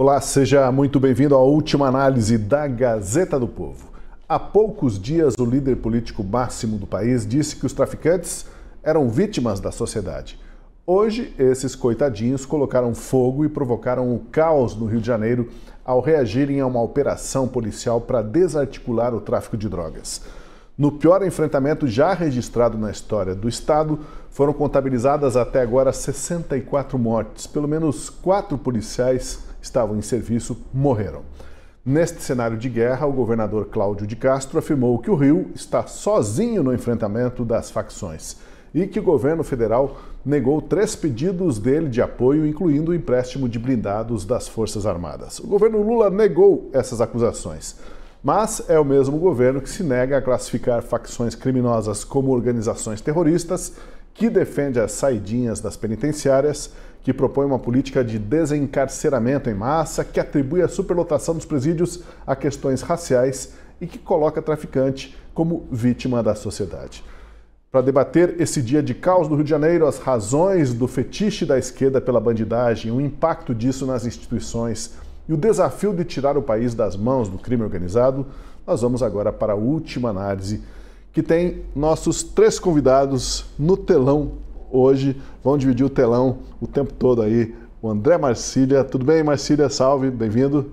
Olá, seja muito bem-vindo à última análise da Gazeta do Povo. Há poucos dias, o líder político máximo do país disse que os traficantes eram vítimas da sociedade. Hoje, esses coitadinhos colocaram fogo e provocaram o caos no Rio de Janeiro ao reagirem a uma operação policial para desarticular o tráfico de drogas. No pior enfrentamento já registrado na história do estado, foram contabilizadas até agora 64 mortes. Pelo menos 4 policiais estavam em serviço morreram. Neste cenário de guerra, o governador Cláudio de Castro afirmou que o Rio está sozinho no enfrentamento das facções e que o governo federal negou 3 pedidos dele de apoio, incluindo o empréstimo de blindados das Forças Armadas. O governo Lula negou essas acusações, mas é o mesmo governo que se nega a classificar facções criminosas como organizações terroristas, que defende as saidinhas das penitenciárias, que propõe uma política de desencarceramento em massa, que atribui a superlotação dos presídios a questões raciais e que coloca traficante como vítima da sociedade. Para debater esse dia de caos do Rio de Janeiro, as razões do fetiche da esquerda pela bandidagem, o impacto disso nas instituições e o desafio de tirar o país das mãos do crime organizado, nós vamos agora para a última análise, que tem nossos 3 convidados no telão hoje. Vão dividir o telão o tempo todo aí. O André Marcília. Tudo bem, Marcília? Salve, bem-vindo.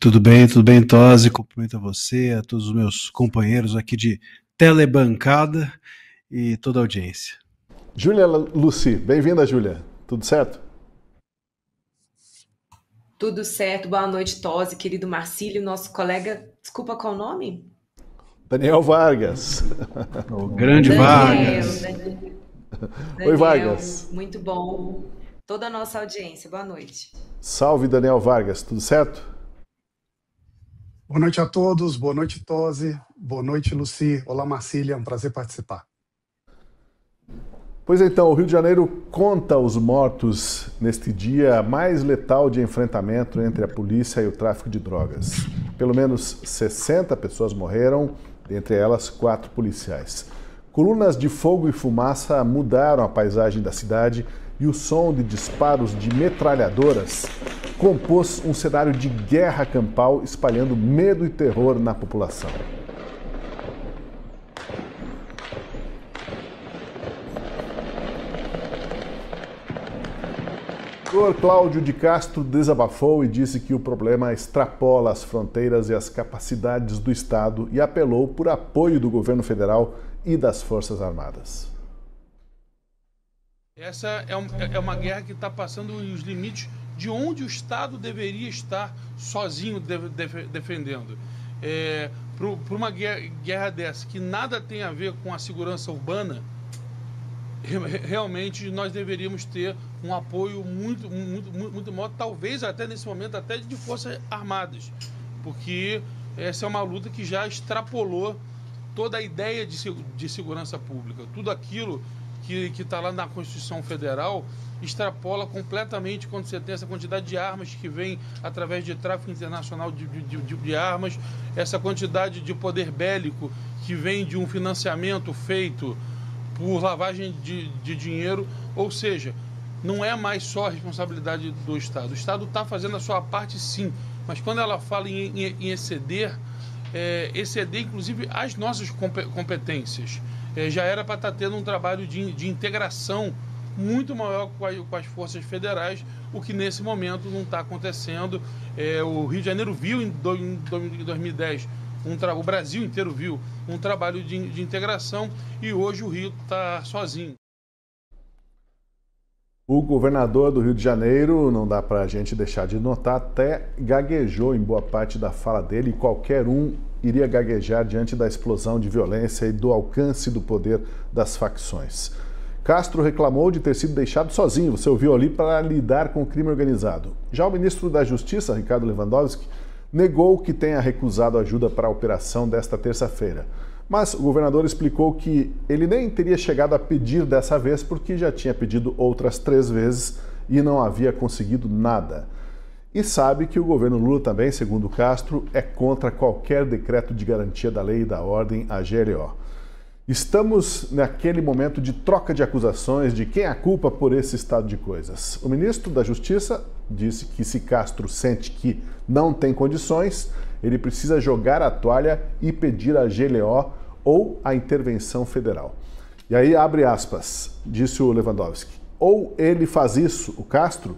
Tudo bem, Tosi. Cumprimento a você, a todos os meus companheiros aqui de telebancada e toda a audiência. Júlia Luci, bem-vinda, Júlia. Tudo certo? Tudo certo. Boa noite, Tosi, querido Marcílio, nosso colega. Desculpa, qual o nome? Daniel Vargas. O grande Vargas. Daniel, Oi, Vargas. Muito bom. Toda a nossa audiência. Boa noite. Salve, Daniel Vargas. Tudo certo? Boa noite a todos. Boa noite, Tosi. Boa noite, Luci. Olá, Marcília. É um prazer participar. Pois então, o Rio de Janeiro conta os mortos neste dia mais letal de enfrentamento entre a polícia e o tráfico de drogas. Pelo menos 60 pessoas morreram, entre elas 4 policiais. Colunas de fogo e fumaça mudaram a paisagem da cidade e o som de disparos de metralhadoras compôs um cenário de guerra campal, espalhando medo e terror na população. O governador Cláudio de Castro desabafou e disse que o problema extrapola as fronteiras e as capacidades do Estado e apelou por apoio do governo federal e das Forças Armadas. Essa é uma guerra que está passando os limites de onde o Estado deveria estar sozinho defendendo. Para uma guerra dessa, que nada tem a ver com a segurança urbana, realmente nós deveríamos ter um apoio muito maior, talvez até nesse momento até de Forças Armadas, porque essa é uma luta que já extrapolou toda a ideia de segurança pública. Tudo aquilo que está lá na Constituição Federal extrapola completamente quando você tem essa quantidade de armas que vem através de tráfico internacional de armas, essa quantidade de poder bélico que vem de um financiamento feito por lavagem de dinheiro, ou seja, não é mais só a responsabilidade do Estado. O Estado está fazendo a sua parte, sim, mas quando ela fala em exceder inclusive as nossas competências. Já era para estar tendo um trabalho de integração muito maior com as forças federais, o que nesse momento não está acontecendo. O Rio de Janeiro viu em 2010, o Brasil inteiro viu um trabalho de integração e hoje o Rio está sozinho. O governador do Rio de Janeiro, não dá para a gente deixar de notar, até gaguejou em boa parte da fala dele, e qualquer um iria gaguejar diante da explosão de violência e do alcance do poder das facções. Castro reclamou de ter sido deixado sozinho, você ouviu ali, para lidar com o crime organizado. Já o ministro da Justiça, Ricardo Lewandowski, negou que tenha recusado ajuda para a operação desta terça-feira. Mas o governador explicou que ele nem teria chegado a pedir dessa vez porque já tinha pedido outras 3 vezes e não havia conseguido nada. E sabe que o governo Lula também, segundo Castro, é contra qualquer decreto de garantia da lei e da ordem, a GLO. Estamos naquele momento de troca de acusações de quem é a culpa por esse estado de coisas. O ministro da Justiça disse que se Castro sente que não tem condições, ele precisa jogar a toalha e pedir a GLO ou a intervenção federal. E aí, abre aspas, disse o Lewandowski, ou ele faz isso, o Castro,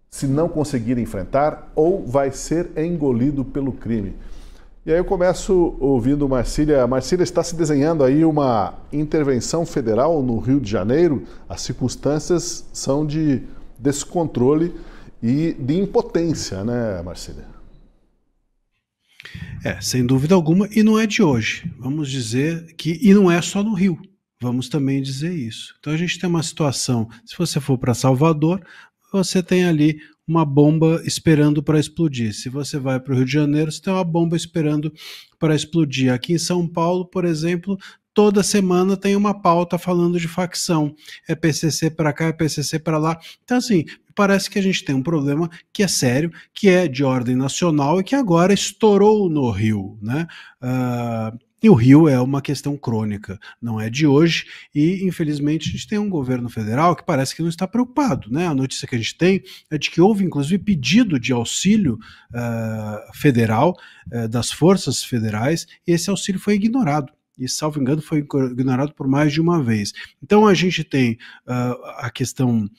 se não conseguir enfrentar, ou vai ser engolido pelo crime. E aí eu começo ouvindo Marcília. Marcília, está se desenhando aí uma intervenção federal no Rio de Janeiro. As circunstâncias são de descontrole e de impotência, né, Marcília? Sem dúvida alguma, e não é de hoje. Vamos dizer que, e não é só no Rio, vamos também dizer isso. Então a gente tem uma situação, se você for para Salvador, você tem ali uma bomba esperando para explodir. Se você vai para o Rio de Janeiro, você tem uma bomba esperando para explodir. Aqui em São Paulo, por exemplo, toda semana tem uma pauta falando de facção. É PCC para cá, é PCC para lá. Então, assim, parece que a gente tem um problema que é sério, que é de ordem nacional e que agora estourou no Rio, né? E o Rio é uma questão crônica, não é de hoje, e infelizmente a gente tem um governo federal que parece que não está preocupado, né? A notícia que a gente tem é de que houve inclusive pedido de auxílio federal das forças federais, e esse auxílio foi ignorado. E, salvo engano, foi ignorado por mais de uma vez. Então a gente tem a questão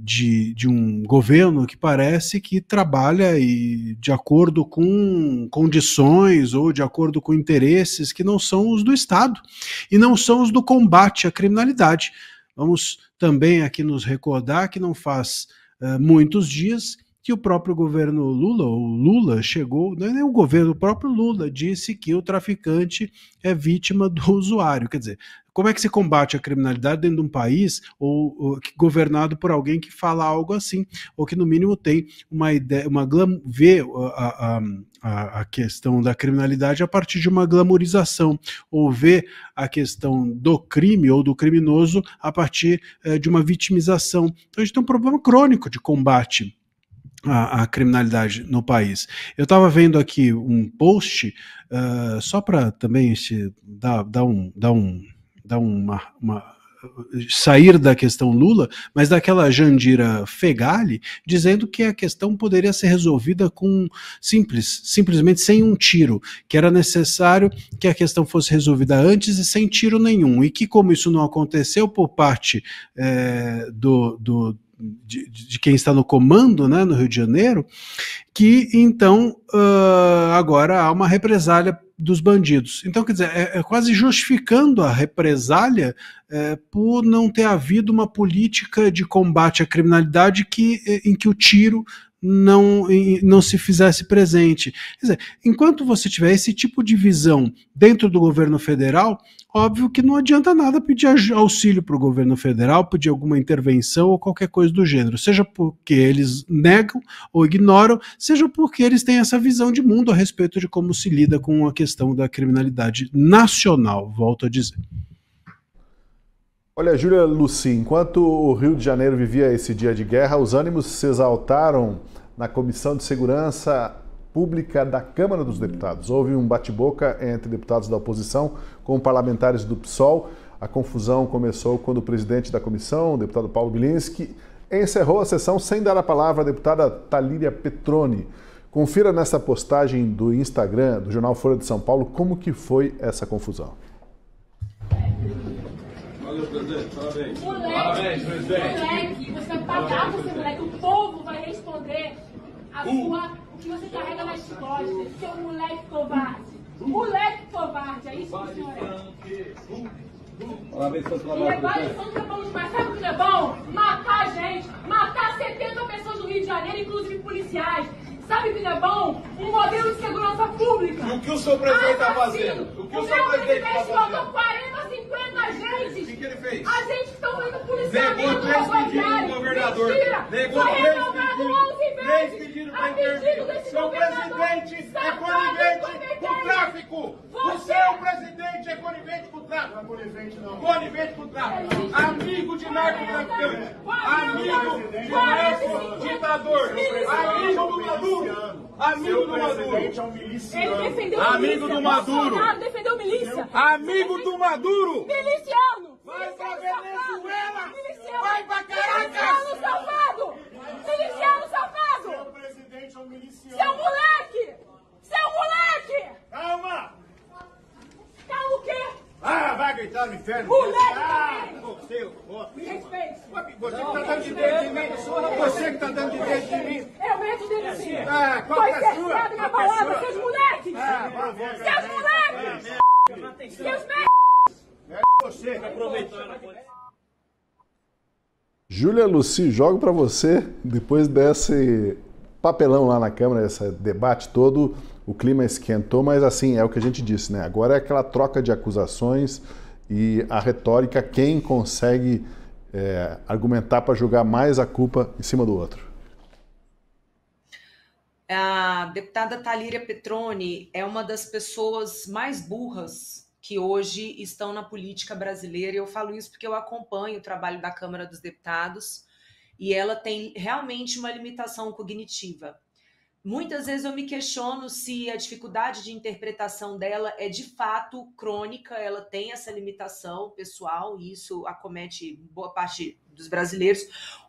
de um governo que parece que trabalha de acordo com condições ou de acordo com interesses que não são os do Estado e não são os do combate à criminalidade. Vamos também aqui nos recordar que não faz muitos dias que o próprio governo Lula chegou, não é nem o governo, o próprio Lula disse que o traficante é vítima do usuário. Quer dizer, como é que se combate a criminalidade dentro de um país governado por alguém que fala algo assim, ou que no mínimo tem uma ideia, vê a questão da criminalidade a partir de uma glamorização, ou vê a questão do crime ou do criminoso a partir de uma vitimização. Então a gente tem um problema crônico de combate a criminalidade no país. Eu estava vendo aqui um post, só para também sair da questão Lula, mas daquela Jandira Fegali, dizendo que a questão poderia ser resolvida simplesmente sem um tiro, que era necessário que a questão fosse resolvida antes e sem tiro nenhum, e que como isso não aconteceu por parte de quem está no comando, né, no Rio de Janeiro, que então agora há uma represália dos bandidos. Então, quer dizer, é quase justificando a represália por não ter havido uma política de combate à criminalidade em que o tiro não se fizesse presente. Quer dizer, enquanto você tiver esse tipo de visão dentro do governo federal, óbvio que não adianta nada pedir auxílio para o governo federal, pedir alguma intervenção ou qualquer coisa do gênero, seja porque eles negam ou ignoram, seja porque eles têm essa visão de mundo a respeito de como se lida com a questão da criminalidade nacional, volto a dizer. Olha, Júlia Luci, enquanto o Rio de Janeiro vivia esse dia de guerra, os ânimos se exaltaram na Comissão de Segurança Pública da Câmara dos Deputados. Houve um bate-boca entre deputados da oposição com parlamentares do PSOL. A confusão começou quando o presidente da comissão, o deputado Paulo Bilinski, encerrou a sessão sem dar a palavra à deputada Talíria Petroni. Confira nessa postagem do Instagram do jornal Folha de São Paulo como que foi essa confusão. Valeu, presidente. Parabéns. Parabéns, presidente. Moleque, você vai pagar por ser moleque. O povo vai responder o que você carrega nas costas. Seu moleque covarde. Moleque covarde. É isso que o senhor é. Parabéns pelo E trabalho, levar lição que é bom demais. Sabe o que é bom? Matar a gente. Matar 70 pessoas no Rio de Janeiro, inclusive policiais. Sabe o que é bom? Um modelo de segurança pública. E o que o seu presidente está fazendo? O que o seu presidente está fazendo? 40, 50 agentes. O que ele fez? Agentes que estão indo policiamento. Negou 3 pedidos do governador. Mentira. Negou Foi 3 revogado pedidos. 11 vezes. 3 pedidos A para pedido intervir. desse Seu governador. presidente é conivente com o tráfico. O seu presidente é conivente com o tráfico. Não é conivente, não. Conivente com o tráfico. Amigo de narcotraficante. Amigo de narco-ditador. Amigo do Maduro. Amigo do Maduro. Ele defendeu Amigo do Maduro. Bolsonaro defendeu milícia. Amigo do Maduro. Miliciano. Vai pra Venezuela. Miliciano. Vai pra Caracas. Miliciano safado. Miliciano safado! Seu presidente é um miliciano. Seu moleque! Seu moleque! Calma! Calma o quê? Ah, vai gritar no inferno. Moleque Ah, também! você, Me respeite! você que tá dando de dedo em mim. Você que tá dando de dedo em mim. Eu meto dele sim! Ah, qual Foi que é a sua? cercado na Qual que é a palavra, sua? seus moleques! Ah, vai, vai, Seus moleques! Seus merda! você. Júlia Lucy, jogo para você, depois desse papelão lá na Câmara, esse debate todo, o clima esquentou, mas assim, é o que a gente disse, né? Agora é aquela troca de acusações e a retórica, quem consegue argumentar para jogar mais a culpa em cima do outro. A deputada Thalíria Petroni é uma das pessoas mais burras que hoje estão na política brasileira. Eu falo isso porque eu acompanho o trabalho da Câmara dos Deputados e ela tem realmente uma limitação cognitiva. Muitas vezes eu me questiono se a dificuldade de interpretação dela é de fato crônica, ela tem essa limitação pessoal e isso acomete boa parte dos brasileiros,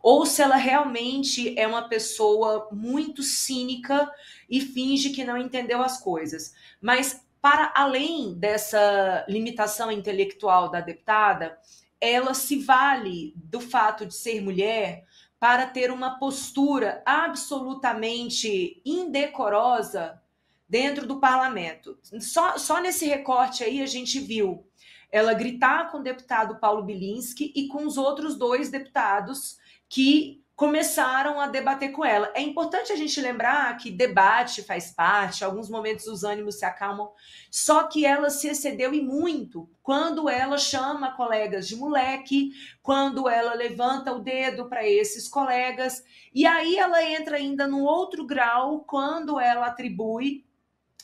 ou se ela realmente é uma pessoa muito cínica e finge que não entendeu as coisas. Mas, para além dessa limitação intelectual da deputada, ela se vale do fato de ser mulher para ter uma postura absolutamente indecorosa dentro do parlamento. Só nesse recorte aí a gente viu ela gritar com o deputado Paulo Bilinski e com os outros 2 deputados que começaram a debater com ela. É importante a gente lembrar que debate faz parte, em alguns momentos os ânimos se acalmam, só que ela se excedeu e muito quando ela chama colegas de moleque, quando ela levanta o dedo para esses colegas, e aí ela entra ainda num outro grau quando ela atribui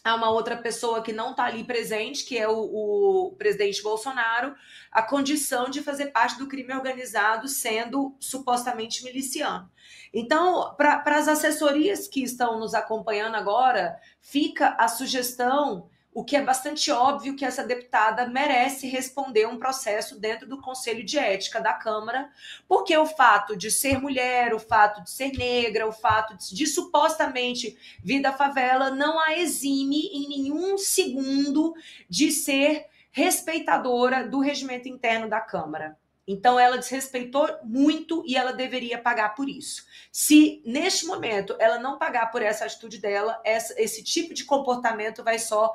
a uma outra pessoa que não está ali presente, que é o presidente Bolsonaro, a condição de fazer parte do crime organizado sendo supostamente miliciano. Então, para as assessorias que estão nos acompanhando agora, fica a sugestão, o que é bastante óbvio, que essa deputada merece responder um processo dentro do Conselho de Ética da Câmara, porque o fato de ser mulher, o fato de ser negra, o fato de supostamente vir da favela não a exime em nenhum segundo de ser respeitadora do regimento interno da Câmara. Então, ela desrespeitou muito e ela deveria pagar por isso. Se, neste momento, ela não pagar por essa atitude dela, esse tipo de comportamento vai só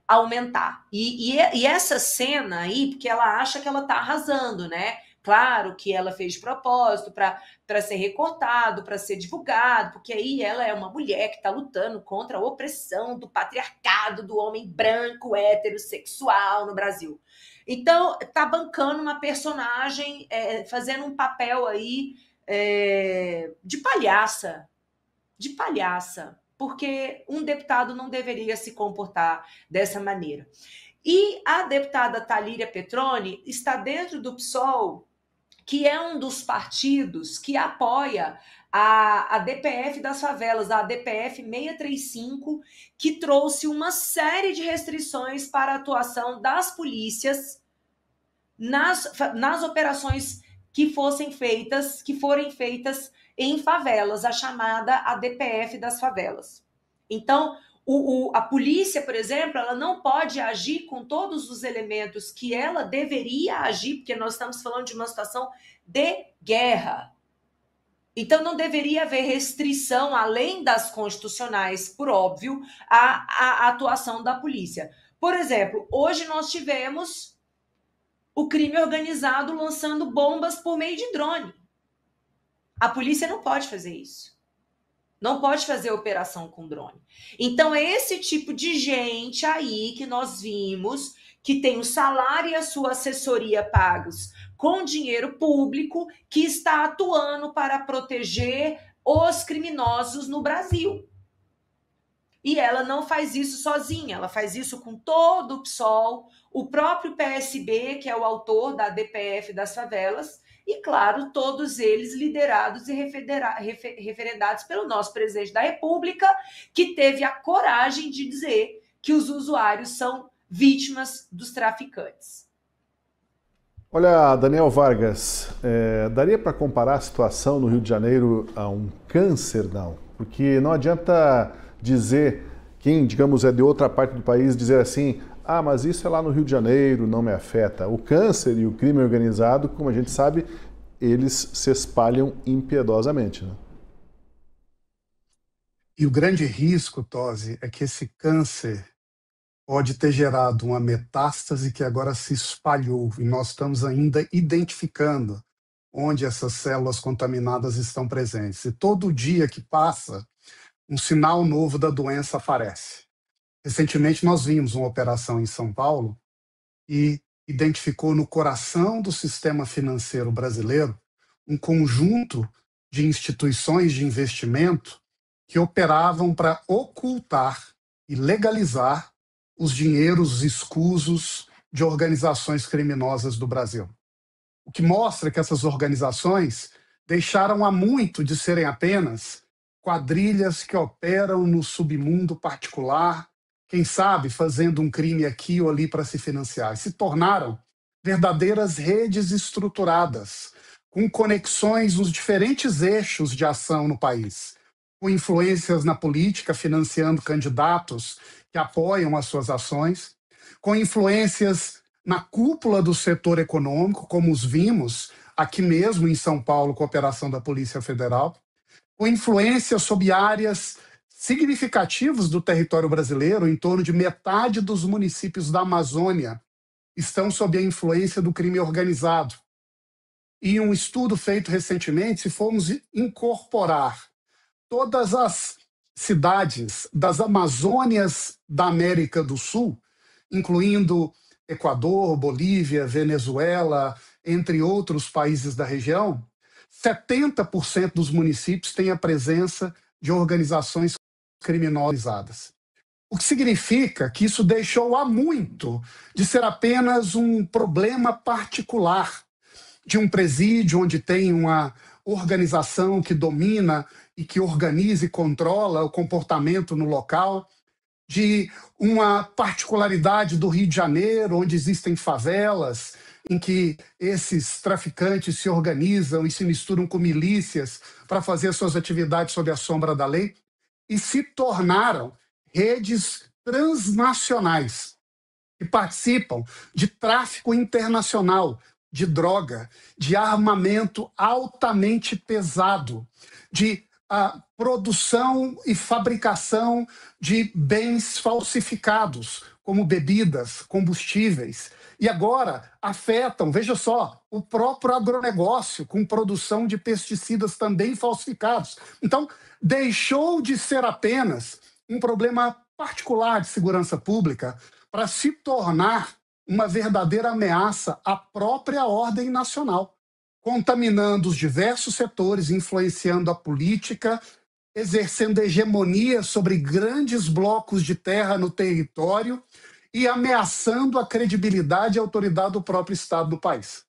aumentar. E essa cena aí, porque ela acha que ela tá arrasando, né? Claro que ela fez de propósito para ser recortado, para ser divulgado, porque aí ela é uma mulher que está lutando contra a opressão do patriarcado, do homem branco, heterossexual no Brasil. Então, tá bancando uma personagem, fazendo um papel aí de palhaça, porque um deputado não deveria se comportar dessa maneira. E a deputada Thalíria Petroni está dentro do PSOL, que é um dos partidos que apoia a DPF das favelas, a DPF 635, que trouxe uma série de restrições para a atuação das polícias nas operações que forem feitas em favelas, a chamada ADPF das favelas. Então, a polícia, por exemplo, ela não pode agir com todos os elementos que ela deveria agir, porque nós estamos falando de uma situação de guerra. Então, não deveria haver restrição, além das constitucionais, por óbvio, à atuação da polícia. Por exemplo, hoje nós tivemos o crime organizado lançando bombas por meio de drone. A polícia não pode fazer isso. Não pode fazer operação com drone. Então, é esse tipo de gente aí que nós vimos, que tem o salário e a sua assessoria pagos com dinheiro público, que está atuando para proteger os criminosos no Brasil. E ela não faz isso sozinha, ela faz isso com todo o PSOL, o próprio PSB, que é o autor da DPF das favelas, e, claro, todos eles liderados e referendados pelo nosso presidente da República, que teve a coragem de dizer que os usuários são vítimas dos traficantes. Olha, Daniel Vargas, daria para comparar a situação no Rio de Janeiro a um câncer, não? Porque não adianta dizer, quem, digamos, é de outra parte do país, dizer assim, ah, mas isso é lá no Rio de Janeiro, não me afeta. O câncer e o crime organizado, como a gente sabe, eles se espalham impiedosamente, né? E o grande risco, Tosi, é que esse câncer pode ter gerado uma metástase que agora se espalhou e nós estamos ainda identificando onde essas células contaminadas estão presentes. E todo dia que passa, um sinal novo da doença aparece. Recentemente nós vimos uma operação em São Paulo e identificou no coração do sistema financeiro brasileiro um conjunto de instituições de investimento que operavam para ocultar e legalizar os dinheiros escusos de organizações criminosas do Brasil. O que mostra que essas organizações deixaram há muito de serem apenas quadrilhas que operam no submundo particular, quem sabe fazendo um crime aqui ou ali para se financiar, e se tornaram verdadeiras redes estruturadas, com conexões nos diferentes eixos de ação no país, com influências na política, financiando candidatos que apoiam as suas ações, com influências na cúpula do setor econômico, como os vimos aqui mesmo em São Paulo com a operação da Polícia Federal, com influência sobre áreas significativas do território brasileiro, em torno de metade dos municípios da Amazônia estão sob a influência do crime organizado. E um estudo feito recentemente, se formos incorporar todas as cidades das Amazônias da América do Sul, incluindo Equador, Bolívia, Venezuela, entre outros países da região, 70% dos municípios têm a presença de organizações criminosas. O que significa que isso deixou há muito de ser apenas um problema particular de um presídio onde tem uma organização que domina e que organiza e controla o comportamento no local, de uma particularidade do Rio de Janeiro, onde existem favelas, em que esses traficantes se organizam e se misturam com milícias para fazer suas atividades sob a sombra da lei, e se tornaram redes transnacionais que participam de tráfico internacional, de droga, de armamento altamente pesado, de produção e fabricação de bens falsificados, como bebidas, combustíveis, e agora afetam, veja só, o próprio agronegócio, com produção de pesticidas também falsificados. Então, deixou de ser apenas um problema particular de segurança pública para se tornar uma verdadeira ameaça à própria ordem nacional, contaminando os diversos setores, influenciando a política, exercendo hegemonia sobre grandes blocos de terra no território e ameaçando a credibilidade e a autoridade do próprio Estado do país.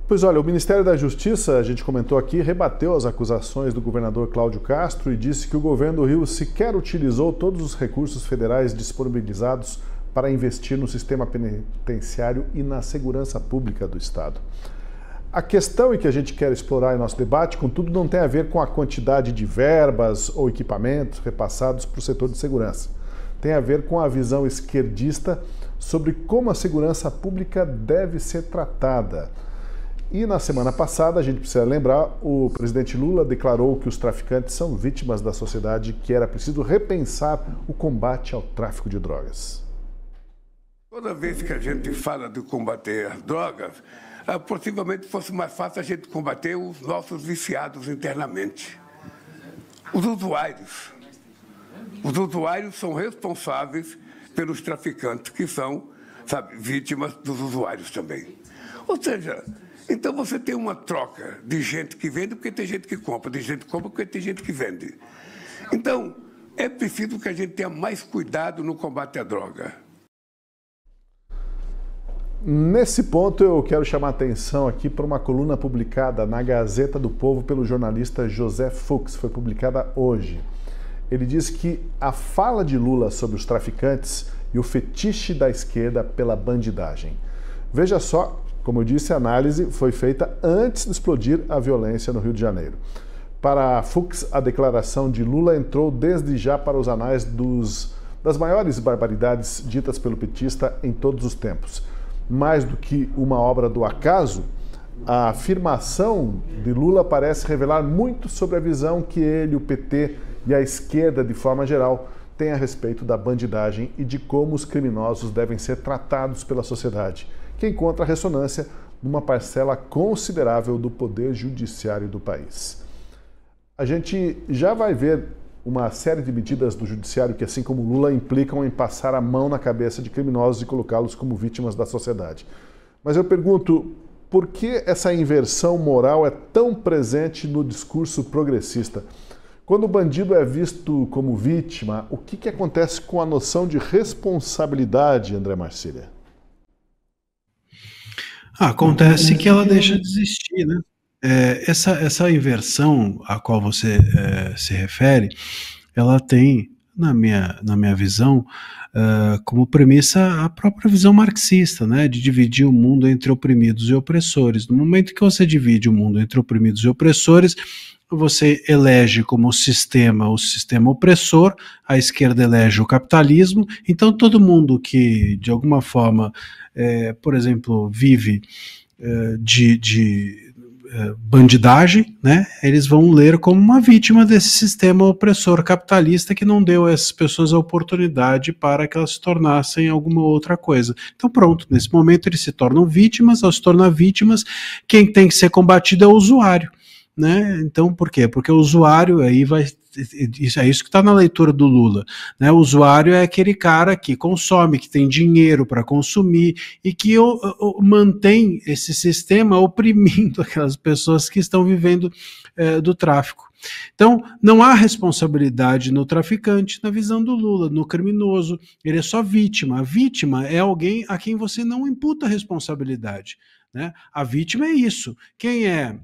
Pois olha, o Ministério da Justiça, a gente comentou aqui, rebateu as acusações do governador Cláudio Castro e disse que o governo do Rio sequer utilizou todos os recursos federais disponibilizados para investir no sistema penitenciário e na segurança pública do Estado. A questão que a gente quer explorar em nosso debate, contudo, não tem a ver com a quantidade de verbas ou equipamentos repassados para o setor de segurança. Tem a ver com a visão esquerdista sobre como a segurança pública deve ser tratada. E na semana passada, a gente precisa lembrar, o presidente Lula declarou que os traficantes são vítimas da sociedade, que era preciso repensar o combate ao tráfico de drogas. Toda vez que a gente fala de combater as drogas, possivelmente fosse mais fácil a gente combater os nossos viciados internamente. Os usuários. Os usuários são responsáveis pelos traficantes, que são, vítimas dos usuários também. Ou seja, então você tem uma troca de gente que vende porque tem gente que compra, de gente que compra porque tem gente que vende. Então, é preciso que a gente tenha mais cuidado no combate à droga. Nesse ponto, eu quero chamar a atenção aqui para uma coluna publicada na Gazeta do Povo pelo jornalista José Fux, foi publicada hoje. Ele diz que a fala de Lula sobre os traficantes e o fetiche da esquerda pela bandidagem. Veja só, como eu disse, a análise foi feita antes de explodir a violência no Rio de Janeiro. Para a Fux, a declaração de Lula entrou desde já para os anais das maiores barbaridades ditas pelo petista em todos os tempos. Mais do que uma obra do acaso, a afirmação de Lula parece revelar muito sobre a visão que ele, o PT e a esquerda, de forma geral, têm a respeito da bandidagem e de como os criminosos devem ser tratados pela sociedade, que encontra ressonância numa parcela considerável do poder judiciário do país. A gente já vai ver uma série de medidas do judiciário que, assim como Lula, implicam em passar a mão na cabeça de criminosos e colocá-los como vítimas da sociedade. Mas eu pergunto, por que essa inversão moral é tão presente no discurso progressista? Quando o bandido é visto como vítima, o que acontece com a noção de responsabilidade, André Marcília? Acontece que ela deixa de existir, né? Essa inversão a qual você se refere, ela tem, na minha visão, como premissa a própria visão marxista, né, de dividir o mundo entre oprimidos e opressores. No momento que você divide o mundo entre oprimidos e opressores, você elege como sistema o sistema opressor, a esquerda elege o capitalismo, então todo mundo que, de alguma forma, por exemplo, vive de bandidagem, né, eles vão ler como uma vítima desse sistema opressor capitalista que não deu a essas pessoas a oportunidade para que elas se tornassem alguma outra coisa. Então pronto, nesse momento eles se tornam vítimas, ao se tornar vítimas, quem tem que ser combatido é o usuário, né? Então por quê? Porque o usuário aí vai... Isso que está na leitura do Lula, né? O usuário é aquele cara que consome, que tem dinheiro para consumir e que mantém esse sistema oprimindo aquelas pessoas que estão vivendo do tráfico. Então, não há responsabilidade no traficante, na visão do Lula, no criminoso, ele é só vítima. A vítima é alguém a quem você não imputa responsabilidade, né? A vítima é isso. Quem é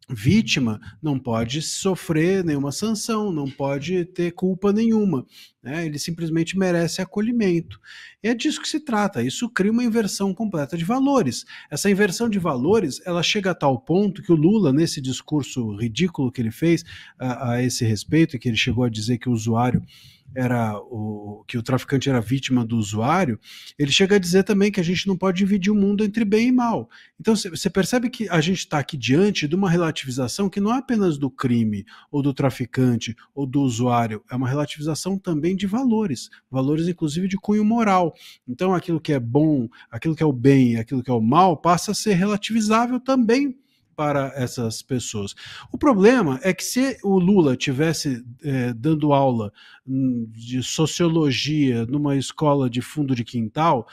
vítima não pode sofrer nenhuma sanção, não pode ter culpa nenhuma, né? Ele simplesmente merece acolhimento. E é disso que se trata, isso cria uma inversão completa de valores. Essa inversão de valores, ela chega a tal ponto que o Lula, nesse discurso ridículo que ele fez a esse respeito, que ele chegou a dizer que o usuário que o traficante era vítima do usuário, ele chega a dizer também que a gente não pode dividir o mundo entre bem e mal. Então você percebe que a gente está aqui diante de uma relativização que não é apenas do crime, ou do traficante, ou do usuário, é uma relativização também de valores, valores inclusive de cunho moral. Então aquilo que é bom, aquilo que é o bem, aquilo que é o mal, passa a ser relativizável também para essas pessoas. O problema é que se o Lula tivesse dando aula de sociologia numa escola de fundo de quintal,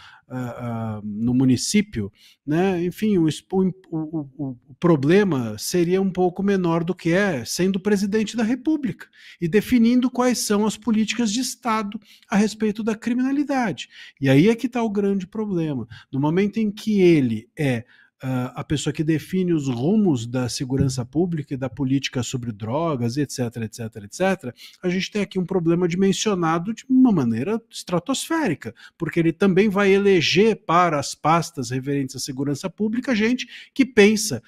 no município, né, enfim, o problema seria um pouco menor do que sendo presidente da República e definindo quais são as políticas de Estado a respeito da criminalidade. E aí é que está o grande problema. No momento em que ele a pessoa que define os rumos da segurança pública e da política sobre drogas, etc, etc, etc, a gente tem aqui um problema dimensionado de uma maneira estratosférica, porque ele também vai eleger para as pastas referentes à segurança pública gente que pensa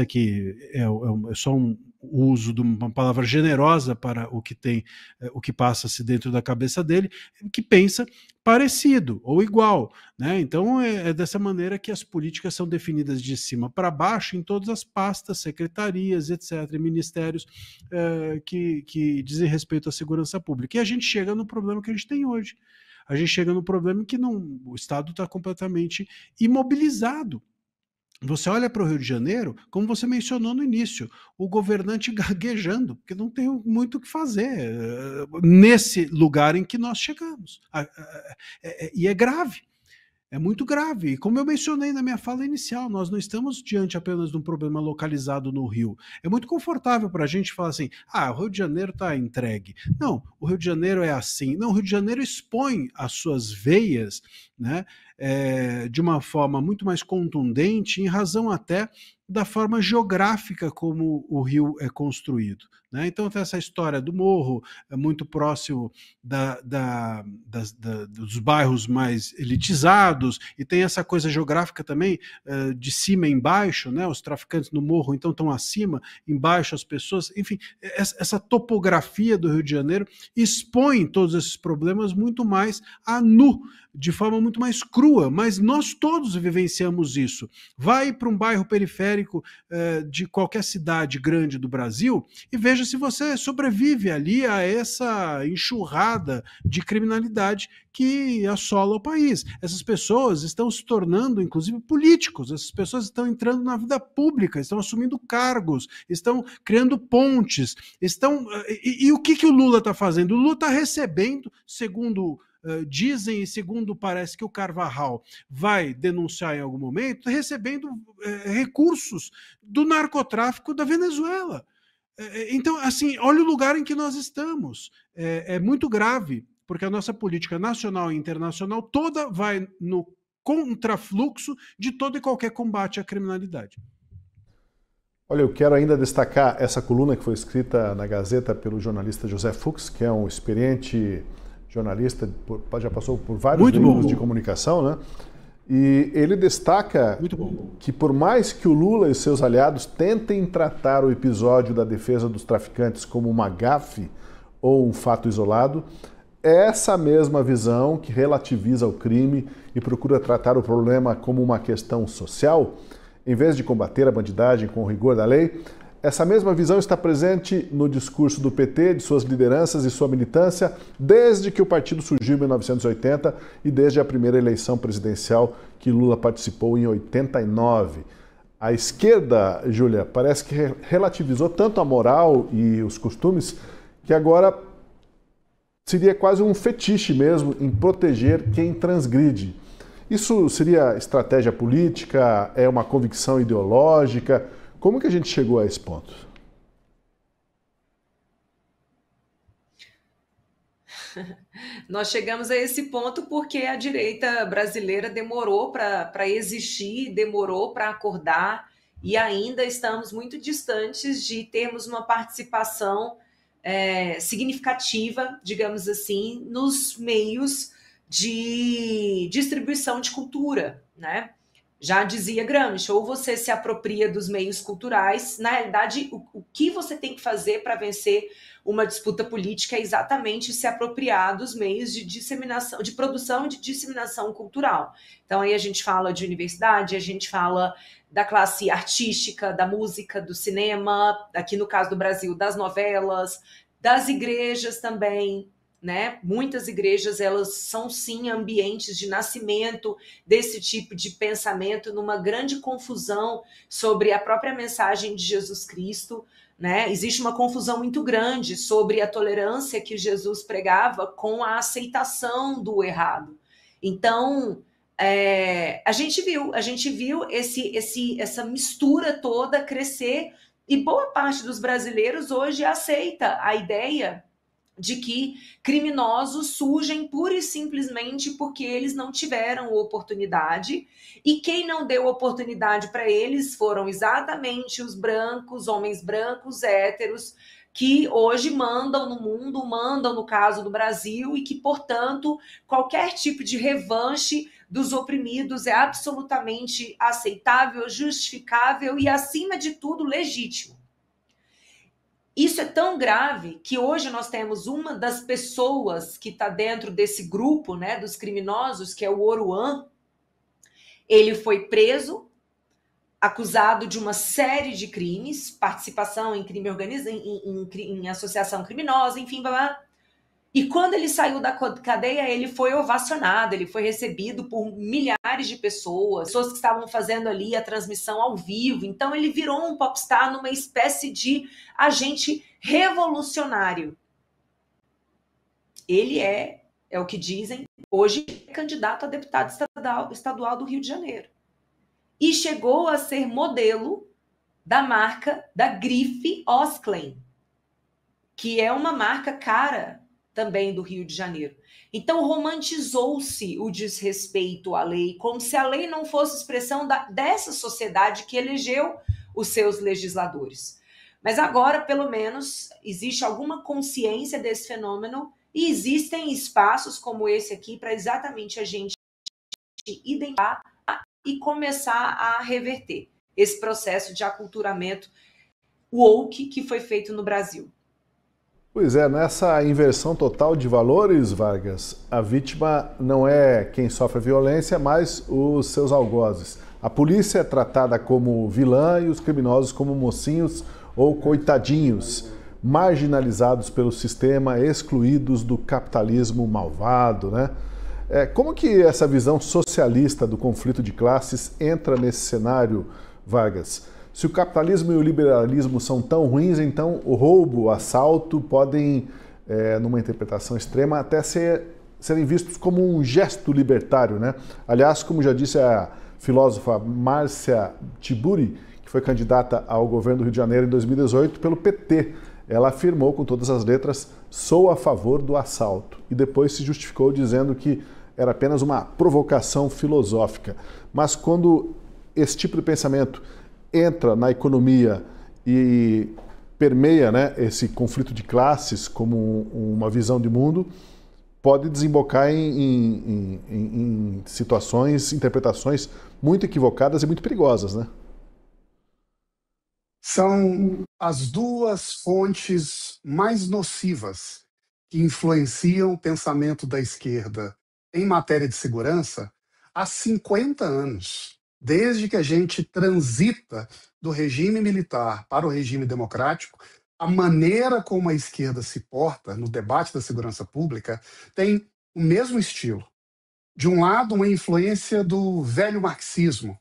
que é só um uso de uma palavra generosa para o que passa-se dentro da cabeça dele, que pensa parecido ou igual, né? Então é dessa maneira que as políticas são definidas de cima para baixo em todas as pastas, secretarias, etc., ministérios que dizem respeito à segurança pública. E a gente chega no problema que a gente tem hoje. A gente chega no problema em que o Estado está completamente imobilizado. Você olha para o Rio de Janeiro, como você mencionou no início, o governante gaguejando, porque não tem muito o que fazer nesse lugar em que nós chegamos. E é grave, é muito grave. E como eu mencionei na minha fala inicial, nós não estamos diante apenas de um problema localizado no Rio. É muito confortável para a gente falar assim, o Rio de Janeiro está entregue. Não, o Rio de Janeiro é assim. Não, o Rio de Janeiro expõe as suas veias, né, de uma forma muito mais contundente, em razão até da forma geográfica como o Rio é construído, né? Então tem essa história do morro, muito próximo dos bairros mais elitizados, e tem essa coisa geográfica também, de cima e embaixo, né? Os traficantes no morro então estão acima, embaixo as pessoas, enfim, essa topografia do Rio de Janeiro expõe todos esses problemas muito mais a nu, de forma muito mais crua, mas nós todos vivenciamos isso. Vai para um bairro periférico de qualquer cidade grande do Brasil e veja se você sobrevive ali a essa enxurrada de criminalidade que assola o país. Essas pessoas estão se tornando, inclusive, políticos, essas pessoas estão entrando na vida pública, estão assumindo cargos, estão criando pontes, e o que o Lula está fazendo? O Lula está recebendo, segundo dizem, e segundo parece que o Carvajal vai denunciar em algum momento, recebendo recursos do narcotráfico da Venezuela. Então, assim, olha o lugar em que nós estamos. É muito grave, porque a nossa política nacional e internacional toda vai no contrafluxo de todo e qualquer combate à criminalidade. Olha, eu quero ainda destacar essa coluna que foi escrita na Gazeta pelo jornalista José Fux, que é um experiente jornalista, já passou por vários veículos de comunicação, né? E ele destaca que por mais que o Lula e seus aliados tentem tratar o episódio da defesa dos traficantes como uma gafe ou um fato isolado, é essa mesma visão que relativiza o crime e procura tratar o problema como uma questão social, em vez de combater a bandidagem com o rigor da lei, essa mesma visão está presente no discurso do PT, de suas lideranças e sua militância, desde que o partido surgiu em 1980 e desde a primeira eleição presidencial que Lula participou em 89. A esquerda, Júlia, parece que relativizou tanto a moral e os costumes que agora seria quase um fetiche mesmo em proteger quem transgride. Isso seria estratégia política? É uma convicção ideológica? Como que a gente chegou a esse ponto? Nós chegamos a esse ponto porque a direita brasileira demorou para existir, demorou para acordar e ainda estamos muito distantes de termos uma participação significativa, digamos assim, nos meios de distribuição de cultura, né? Já dizia Gramsci, ou você se apropria dos meios culturais, na realidade, o que você tem que fazer para vencer uma disputa política é exatamente se apropriar dos meios de disseminação, de produção e de disseminação cultural. Então aí a gente fala de universidade, a gente fala da classe artística, da música, do cinema, aqui no caso do Brasil, das novelas, das igrejas também, né? Muitas igrejas, elas são sim ambientes de nascimento desse tipo de pensamento, numa grande confusão sobre a própria mensagem de Jesus Cristo, né? Existe uma confusão muito grande sobre a tolerância que Jesus pregava com a aceitação do errado. Então, a gente viu essa mistura toda crescer, e boa parte dos brasileiros hoje aceita a ideia de que criminosos surgem pura e simplesmente porque eles não tiveram oportunidade, e quem não deu oportunidade para eles foram exatamente os brancos, homens brancos, héteros, que hoje mandam no mundo, mandam no caso do Brasil, e que, portanto, qualquer tipo de revanche dos oprimidos é absolutamente aceitável, justificável e, acima de tudo, legítimo. Isso é tão grave que hoje nós temos uma das pessoas que está dentro desse grupo, né, dos criminosos, que é o Oruan. Ele foi preso, acusado de uma série de crimes, participação em crime organizado, em associação criminosa, enfim, blá, blá. E quando ele saiu da cadeia, ele foi ovacionado, ele foi recebido por milhares de pessoas que estavam fazendo ali a transmissão ao vivo. Então ele virou um popstar numa espécie de agente revolucionário. Ele é o que dizem, hoje candidato a deputado estadual do Rio de Janeiro. E chegou a ser modelo da marca da grife Osklen, que é uma marca cara, também do Rio de Janeiro. Então, romantizou-se o desrespeito à lei, como se a lei não fosse expressão dessa sociedade que elegeu os seus legisladores. Mas agora, pelo menos, existe alguma consciência desse fenômeno e existem espaços como esse aqui para exatamente a gente identificar e começar a reverter esse processo de aculturamento woke que foi feito no Brasil. Pois é, nessa inversão total de valores, Vargas, a vítima não é quem sofre violência, mas os seus algozes. A polícia é tratada como vilã e os criminosos como mocinhos ou coitadinhos, marginalizados pelo sistema, excluídos do capitalismo malvado, né? Como que essa visão socialista do conflito de classes entra nesse cenário, Vargas? Se o capitalismo e o liberalismo são tão ruins, então o roubo, o assalto podem, numa interpretação extrema, até serem vistos como um gesto libertário, né? Aliás, como já disse a filósofa Márcia Tiburi, que foi candidata ao governo do Rio de Janeiro em 2018 pelo PT, ela afirmou com todas as letras: sou a favor do assalto, e depois se justificou dizendo que era apenas uma provocação filosófica. Mas quando esse tipo de pensamento entra na economia e permeia, né, esse conflito de classes como uma visão de mundo, pode desembocar em situações, interpretações muito equivocadas e muito perigosas, né? São as duas fontes mais nocivas que influenciam o pensamento da esquerda em matéria de segurança há 50 anos. Desde que a gente transita do regime militar para o regime democrático, a maneira como a esquerda se porta no debate da segurança pública tem o mesmo estilo. De um lado, uma influência do velho marxismo,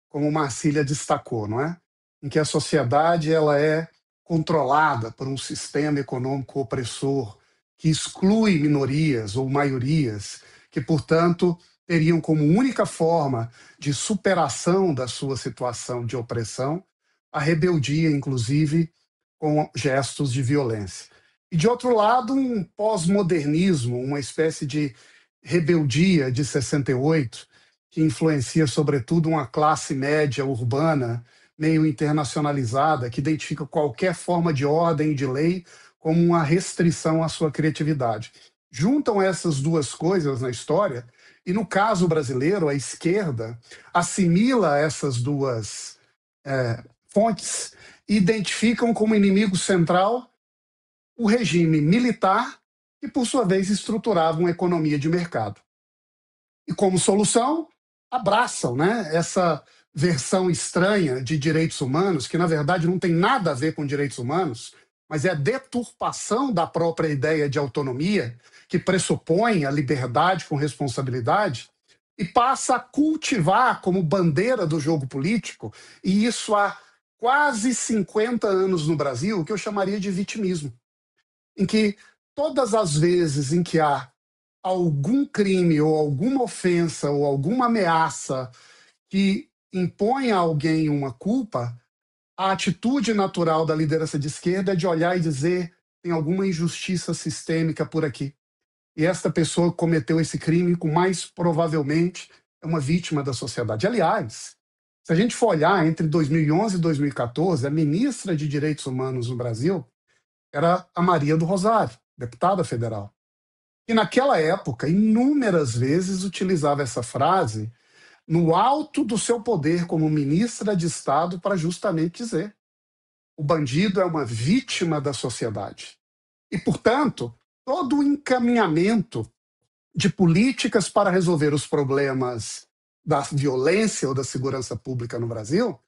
como Marcília destacou, não é? Em que a sociedade ela é controlada por um sistema econômico opressor que exclui minorias ou maiorias, que, portanto, teriam como única forma de superação da sua situação de opressão a rebeldia, inclusive com gestos de violência. E, de outro lado, um pós-modernismo, uma espécie de rebeldia de 68, que influencia, sobretudo, uma classe média urbana meio internacionalizada, que identifica qualquer forma de ordem e de lei como uma restrição à sua criatividade. Juntam essas duas coisas na história. E no caso brasileiro, a esquerda assimila essas duas fontes e identificam como inimigo central o regime militar, que por sua vez estruturava uma economia de mercado. E como solução, abraçam, né, essa versão estranha de direitos humanos, que na verdade não tem nada a ver com direitos humanos, mas é a deturpação da própria ideia de autonomia, que pressupõe a liberdade com responsabilidade, e passa a cultivar como bandeira do jogo político, e isso há quase 50 anos no Brasil, o que eu chamaria de vitimismo, em que todas as vezes em que há algum crime ou alguma ofensa ou alguma ameaça que impõe a alguém uma culpa, a atitude natural da liderança de esquerda é de olhar e dizer: tem alguma injustiça sistêmica por aqui. E esta pessoa que cometeu esse crime, com mais provavelmente, é uma vítima da sociedade. Aliás, se a gente for olhar entre 2011 e 2014, a ministra de Direitos Humanos no Brasil era a Maria do Rosário, deputada federal. E naquela época, inúmeras vezes utilizava essa frase no alto do seu poder como ministra de Estado para justamente dizer: o bandido é uma vítima da sociedade. E, portanto, todo o encaminhamento de políticas para resolver os problemas da violência ou da segurança pública no Brasil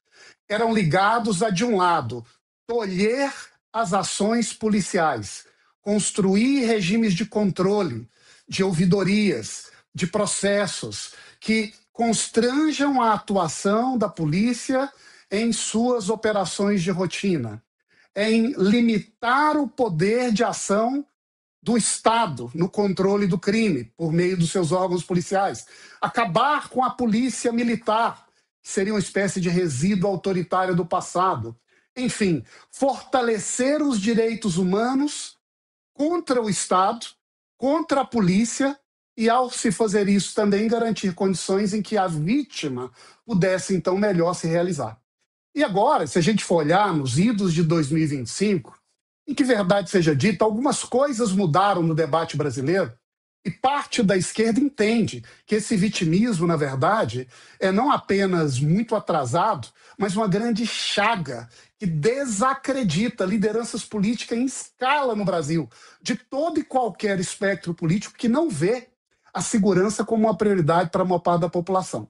eram ligados a, de um lado, tolher as ações policiais, construir regimes de controle, de ouvidorias, de processos que constranjam a atuação da polícia em suas operações de rotina, em limitar o poder de ação do Estado no controle do crime por meio dos seus órgãos policiais, acabar com a polícia militar, que seria uma espécie de resíduo autoritário do passado. Enfim, fortalecer os direitos humanos contra o Estado contra a polícia e, ao se fazer isso, também garantir condições em que a vítima pudesse, então, melhor se realizar. E agora, se a gente for olhar nos idos de 2025, em que verdade seja dita, algumas coisas mudaram no debate brasileiro e parte da esquerda entende que esse vitimismo, na verdade, é não apenas muito atrasado, mas uma grande chaga que desacredita lideranças políticas em escala no Brasil, de todo e qualquer espectro político que não vê a segurança como uma prioridade para a maior parte da população.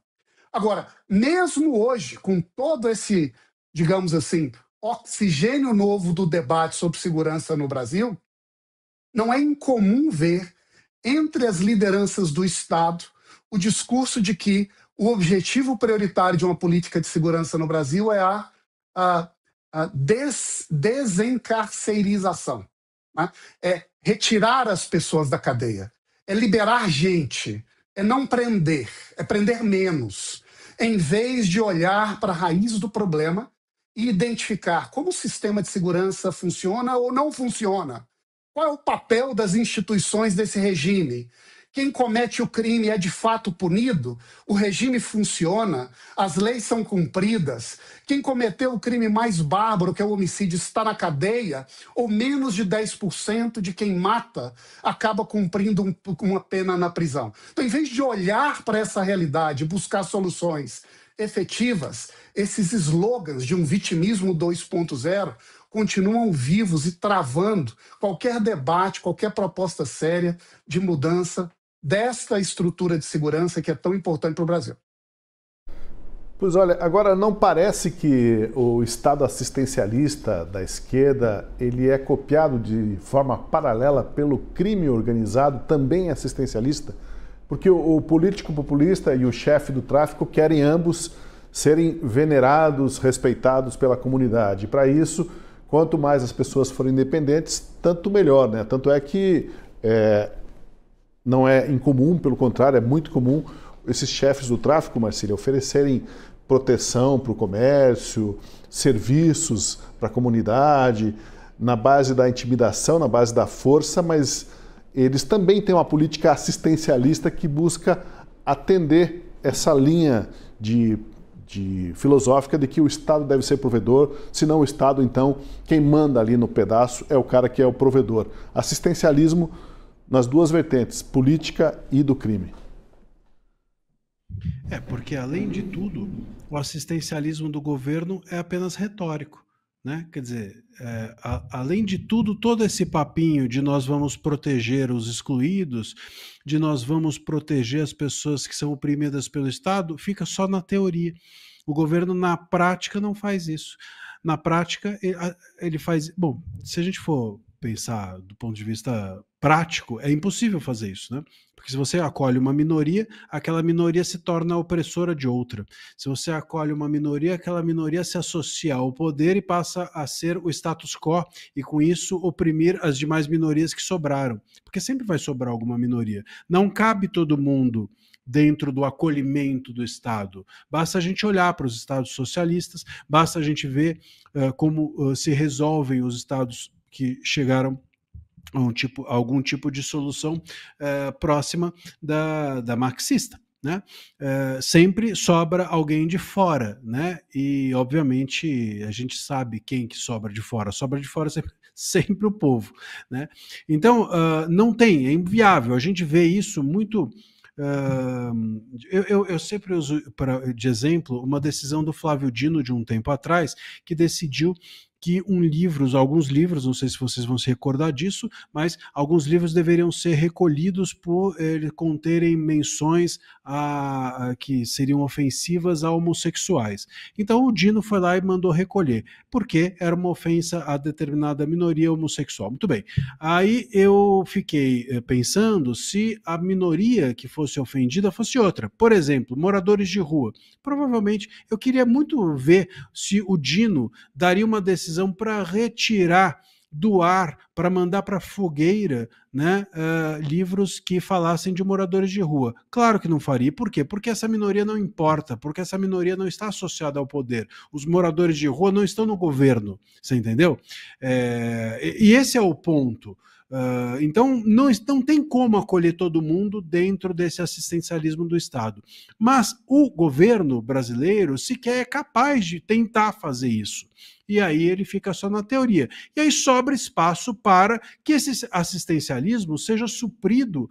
Agora, mesmo hoje, com todo esse, digamos assim, oxigênio novo do debate sobre segurança no Brasil, não é incomum ver entre as lideranças do Estado o discurso de que o objetivo prioritário de uma política de segurança no Brasil é a desencarceirização, né? É retirar as pessoas da cadeia, é liberar gente, é não prender, é prender menos, em vez de olhar para a raiz do problema e identificar como o sistema de segurança funciona ou não funciona. Qual é o papel das instituições desse regime? Quem comete o crime é de fato punido? O regime funciona? As leis são cumpridas? Quem cometeu o crime mais bárbaro, que é o homicídio, está na cadeia? Ou menos de 10% de quem mata acaba cumprindo uma pena na prisão? Então, em vez de olhar para essa realidade e buscar soluções efetivas, esses slogans de um vitimismo 2.0 continuam vivos e travando qualquer debate, qualquer proposta séria de mudança desta estrutura de segurança que é tão importante para o Brasil. Pois olha, agora não parece que o Estado assistencialista da esquerda ele é copiado de forma paralela pelo crime organizado, também assistencialista? Porque o político populista e o chefe do tráfico querem ambos serem venerados, respeitados pela comunidade. Para isso, quanto mais as pessoas forem independentes, tanto melhor, né? Tanto é que não é incomum, pelo contrário, é muito comum esses chefes do tráfico, Marcília, oferecerem proteção para o comércio, serviços para a comunidade, na base da intimidação, na base da força, mas eles também têm uma política assistencialista que busca atender essa linha filosófica de que o Estado deve ser provedor, se não o Estado, então, quem manda ali no pedaço é o cara que é o provedor. Assistencialismo nas duas vertentes, política e do crime. Porque, além de tudo, o assistencialismo do governo é apenas retórico, né? Quer dizer, além de tudo, todo esse papinho de nós vamos proteger os excluídos, de nós vamos proteger as pessoas que são oprimidas pelo Estado, fica só na teoria. O governo, na prática, não faz isso. Na prática, ele faz... Bom, se a gente for pensar do ponto de vista prático, é impossível fazer isso, né? Porque se você acolhe uma minoria, aquela minoria se torna opressora de outra. Se você acolhe uma minoria, aquela minoria se associa ao poder e passa a ser o status quo e, com isso, oprimir as demais minorias que sobraram. Porque sempre vai sobrar alguma minoria. Não cabe todo mundo dentro do acolhimento do Estado. Basta a gente olhar para os estados socialistas, basta a gente ver como se resolvem os estados que chegaram a algum tipo de solução próxima da marxista, né? Sempre sobra alguém de fora, né? E, obviamente, a gente sabe quem que sobra de fora sempre o povo, né? Então, não tem, é inviável. A gente vê isso muito... Eu sempre uso de exemplo uma decisão do Flávio Dino de um tempo atrás, que decidiu que alguns livros, não sei se vocês vão se recordar disso, mas alguns livros deveriam ser recolhidos por conterem menções que seriam ofensivas a homossexuais. Então o Dino foi lá e mandou recolher, porque era uma ofensa a determinada minoria homossexual. Muito bem. Aí eu fiquei pensando se a minoria que fosse ofendida fosse outra. Por exemplo, moradores de rua. Provavelmente, eu queria muito ver se o Dino daria uma decisão para retirar do ar, para mandar para a fogueira, né, livros que falassem de moradores de rua. Claro que não faria. Por quê? Porque essa minoria não importa, porque essa minoria não está associada ao poder. Os moradores de rua não estão no governo, você entendeu? E esse é o ponto. Então, não tem como acolher todo mundo dentro desse assistencialismo do Estado. Mas o governo brasileiro sequer é capaz de tentar fazer isso. E aí ele fica só na teoria. E aí sobra espaço para que esse assistencialismo seja suprido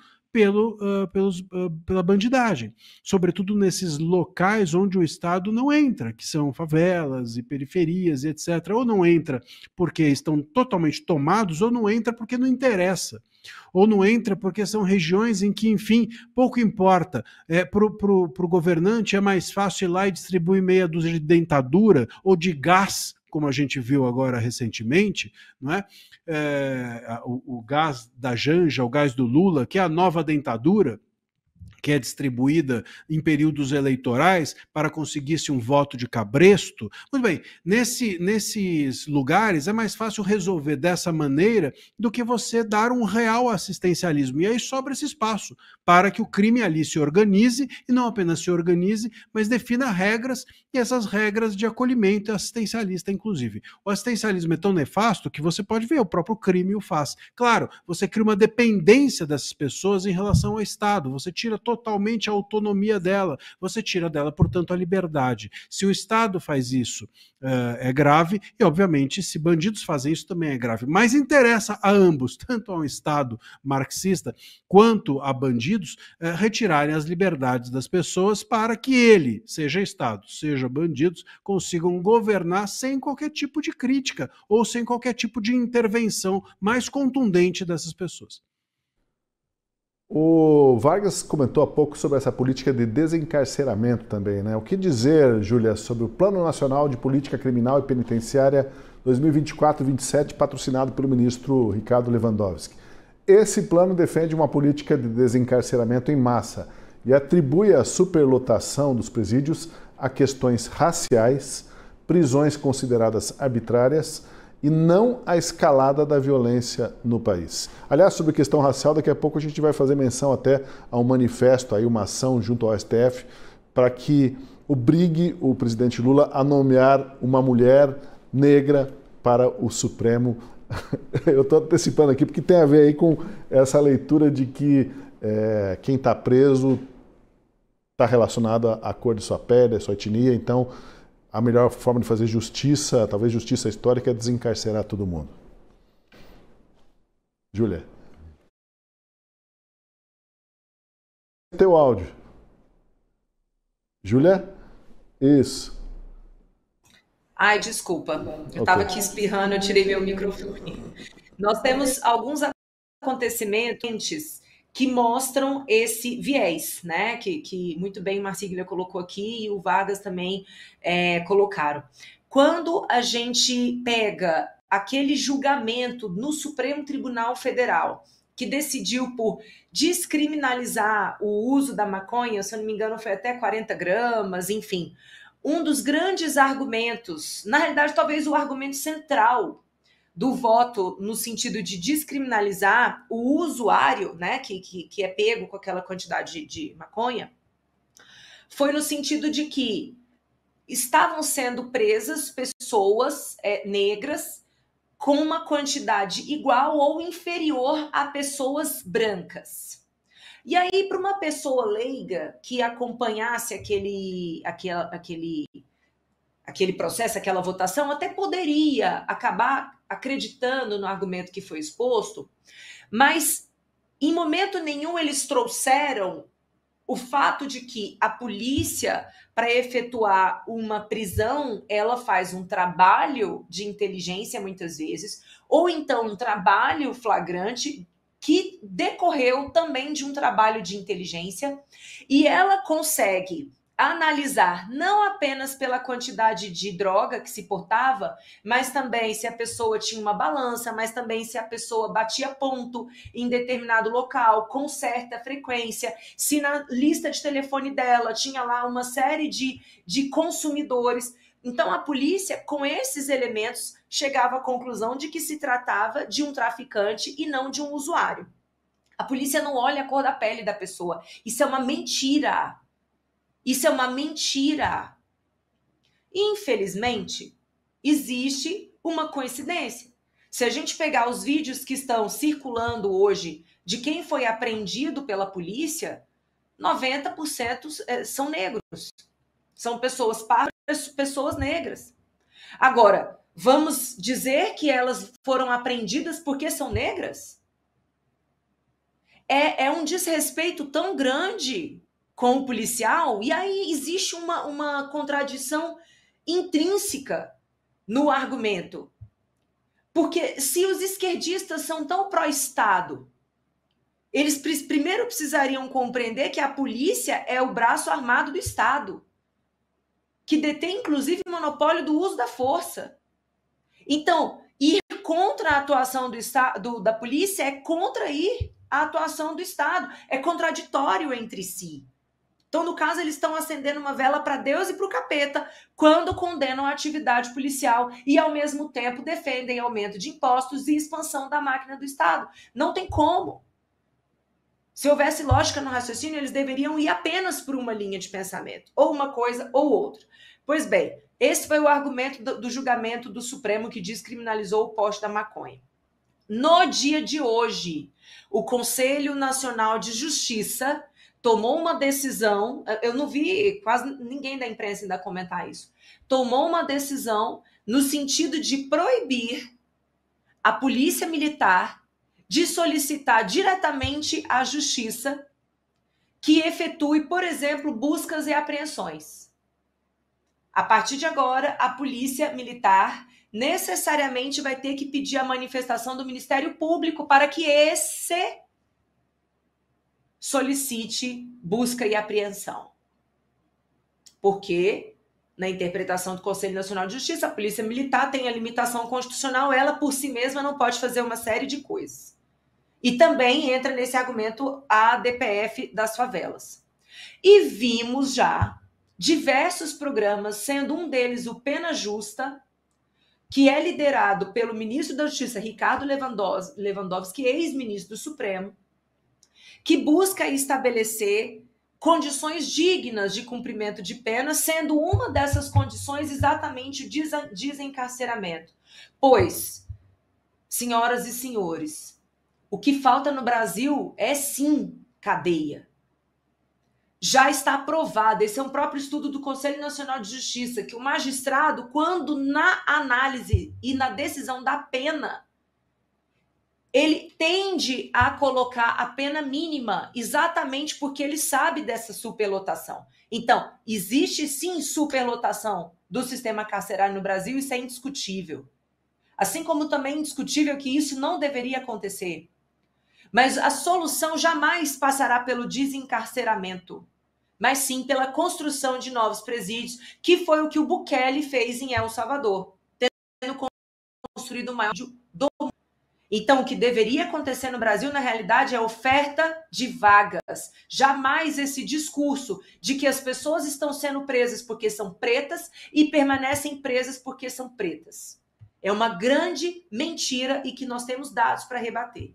pela bandidagem, sobretudo nesses locais onde o Estado não entra, que são favelas e periferias e etc. Ou não entra porque estão totalmente tomados, ou não entra porque não interessa. Ou não entra porque são regiões em que, enfim, pouco importa. Para o governante é mais fácil ir lá e distribuir meia dúzia de dentadura ou de gás, como a gente viu agora recentemente, não é? O gás da Janja, o gás do Lula, que é a nova dentadura, que é distribuída em períodos eleitorais para conseguir-se um voto de cabresto. Muito bem, nesses lugares é mais fácil resolver dessa maneira do que você dar um real assistencialismo. E aí sobra esse espaço para que o crime ali se organize, e não apenas se organize, mas defina regras, e essas regras de acolhimento assistencialista, inclusive. O assistencialismo é tão nefasto que você pode ver, o próprio crime o faz. Claro, você cria uma dependência dessas pessoas em relação ao Estado, você tira totalmente a autonomia dela, você tira dela, portanto, a liberdade. Se o Estado faz isso, é grave, e obviamente se bandidos fazem isso também é grave, mas interessa a ambos, tanto ao Estado marxista quanto a bandidos, retirarem as liberdades das pessoas para que ele, seja Estado, seja bandidos, consigam governar sem qualquer tipo de crítica ou sem qualquer tipo de intervenção mais contundente dessas pessoas. O Vargas comentou há pouco sobre essa política de desencarceramento também, né? O que dizer, Júlia, sobre o Plano Nacional de Política Criminal e Penitenciária 2024-27, patrocinado pelo ministro Ricardo Lewandowski? Esse plano defende uma política de desencarceramento em massa e atribui a superlotação dos presídios a questões raciais, prisões consideradas arbitrárias e não a escalada da violência no país. Aliás, sobre questão racial, daqui a pouco a gente vai fazer menção até a um manifesto, aí, uma ação junto ao STF, para que obrigue o presidente Lula a nomear uma mulher negra para o Supremo. Eu estou antecipando aqui porque tem a ver aí com essa leitura de que quem está preso está relacionado à cor de sua pele, à sua etnia, então a melhor forma de fazer justiça, talvez justiça histórica, é desencarcerar todo mundo. Júlia. Teu áudio. Júlia? Isso. Ai, desculpa. Eu estava aqui espirrando, eu tirei meu microfone. Nós temos alguns acontecimentos que mostram esse viés, né? Que muito bem Marcília colocou aqui e o Vargas também colocaram. Quando a gente pega aquele julgamento no Supremo Tribunal Federal, que decidiu por descriminalizar o uso da maconha, se eu não me engano foi até 40 gramas, enfim, um dos grandes argumentos, na realidade talvez o argumento central do voto no sentido de descriminalizar o usuário, né, que é pego com aquela quantidade de maconha, foi no sentido de que estavam sendo presas pessoas negras com uma quantidade igual ou inferior a pessoas brancas. E aí, para uma pessoa leiga que acompanhasse aquele processo, aquela votação, até poderia acabar acreditando no argumento que foi exposto, mas em momento nenhum eles trouxeram o fato de que a polícia, para efetuar uma prisão, ela faz um trabalho de inteligência muitas vezes, ou então um trabalho flagrante que decorreu também de um trabalho de inteligência, e ela consegue analisar não apenas pela quantidade de droga que se portava, mas também se a pessoa tinha uma balança, mas também se a pessoa batia ponto em determinado local com certa frequência, se na lista de telefone dela tinha lá uma série de consumidores. Então a polícia, com esses elementos, chegava à conclusão de que se tratava de um traficante e não de um usuário. A polícia não olha a cor da pele da pessoa. Isso é uma mentira. Isso é uma mentira. Infelizmente, existe uma coincidência. Se a gente pegar os vídeos que estão circulando hoje de quem foi apreendido pela polícia, 90% são negros. São pessoas pardas, pessoas negras. Agora, vamos dizer que elas foram apreendidas porque são negras? É um desrespeito tão grande com o policial, e aí existe uma contradição intrínseca no argumento. Porque se os esquerdistas são tão pró-Estado, eles primeiro precisariam compreender que a polícia é o braço armado do Estado, que detém, inclusive, o monopólio do uso da força. Então, ir contra a atuação da polícia é contra ir a atuação do Estado. É contraditório entre si. Então, no caso, eles estão acendendo uma vela para Deus e para o capeta quando condenam a atividade policial e, ao mesmo tempo, defendem aumento de impostos e expansão da máquina do Estado. Não tem como. Se houvesse lógica no raciocínio, eles deveriam ir apenas por uma linha de pensamento, ou uma coisa ou outra. Pois bem, esse foi o argumento do julgamento do Supremo que descriminalizou o porte da maconha. No dia de hoje, o Conselho Nacional de Justiça tomou uma decisão, eu não vi quase ninguém da imprensa ainda comentar isso, tomou uma decisão no sentido de proibir a Polícia Militar de solicitar diretamente à Justiça que efetue, por exemplo, buscas e apreensões. A partir de agora, a Polícia Militar necessariamente vai ter que pedir a manifestação do Ministério Público para que esse solicite busca e apreensão. Porque, na interpretação do Conselho Nacional de Justiça, a Polícia Militar tem a limitação constitucional, ela por si mesma não pode fazer uma série de coisas. E também entra nesse argumento a DPF das favelas. E vimos já diversos programas, sendo um deles o Pena Justa, que é liderado pelo ministro da Justiça, Ricardo Lewandowski, ex-ministro do Supremo, que busca estabelecer condições dignas de cumprimento de pena, sendo uma dessas condições exatamente o desencarceramento. Pois, senhoras e senhores, o que falta no Brasil é sim cadeia. Já está aprovado, esse é um próprio estudo do Conselho Nacional de Justiça, que o magistrado, quando na análise e na decisão da pena, ele tende a colocar a pena mínima, exatamente porque ele sabe dessa superlotação. Então, existe sim superlotação do sistema carcerário no Brasil, isso é indiscutível. Assim como também é indiscutível que isso não deveria acontecer. Mas a solução jamais passará pelo desencarceramento, mas sim pela construção de novos presídios, que foi o que o Bukele fez em El Salvador, tendo construído o maior do mundo. Então, o que deveria acontecer no Brasil, na realidade, é oferta de vagas. Jamais esse discurso de que as pessoas estão sendo presas porque são pretas e permanecem presas porque são pretas. É uma grande mentira e que nós temos dados para rebater.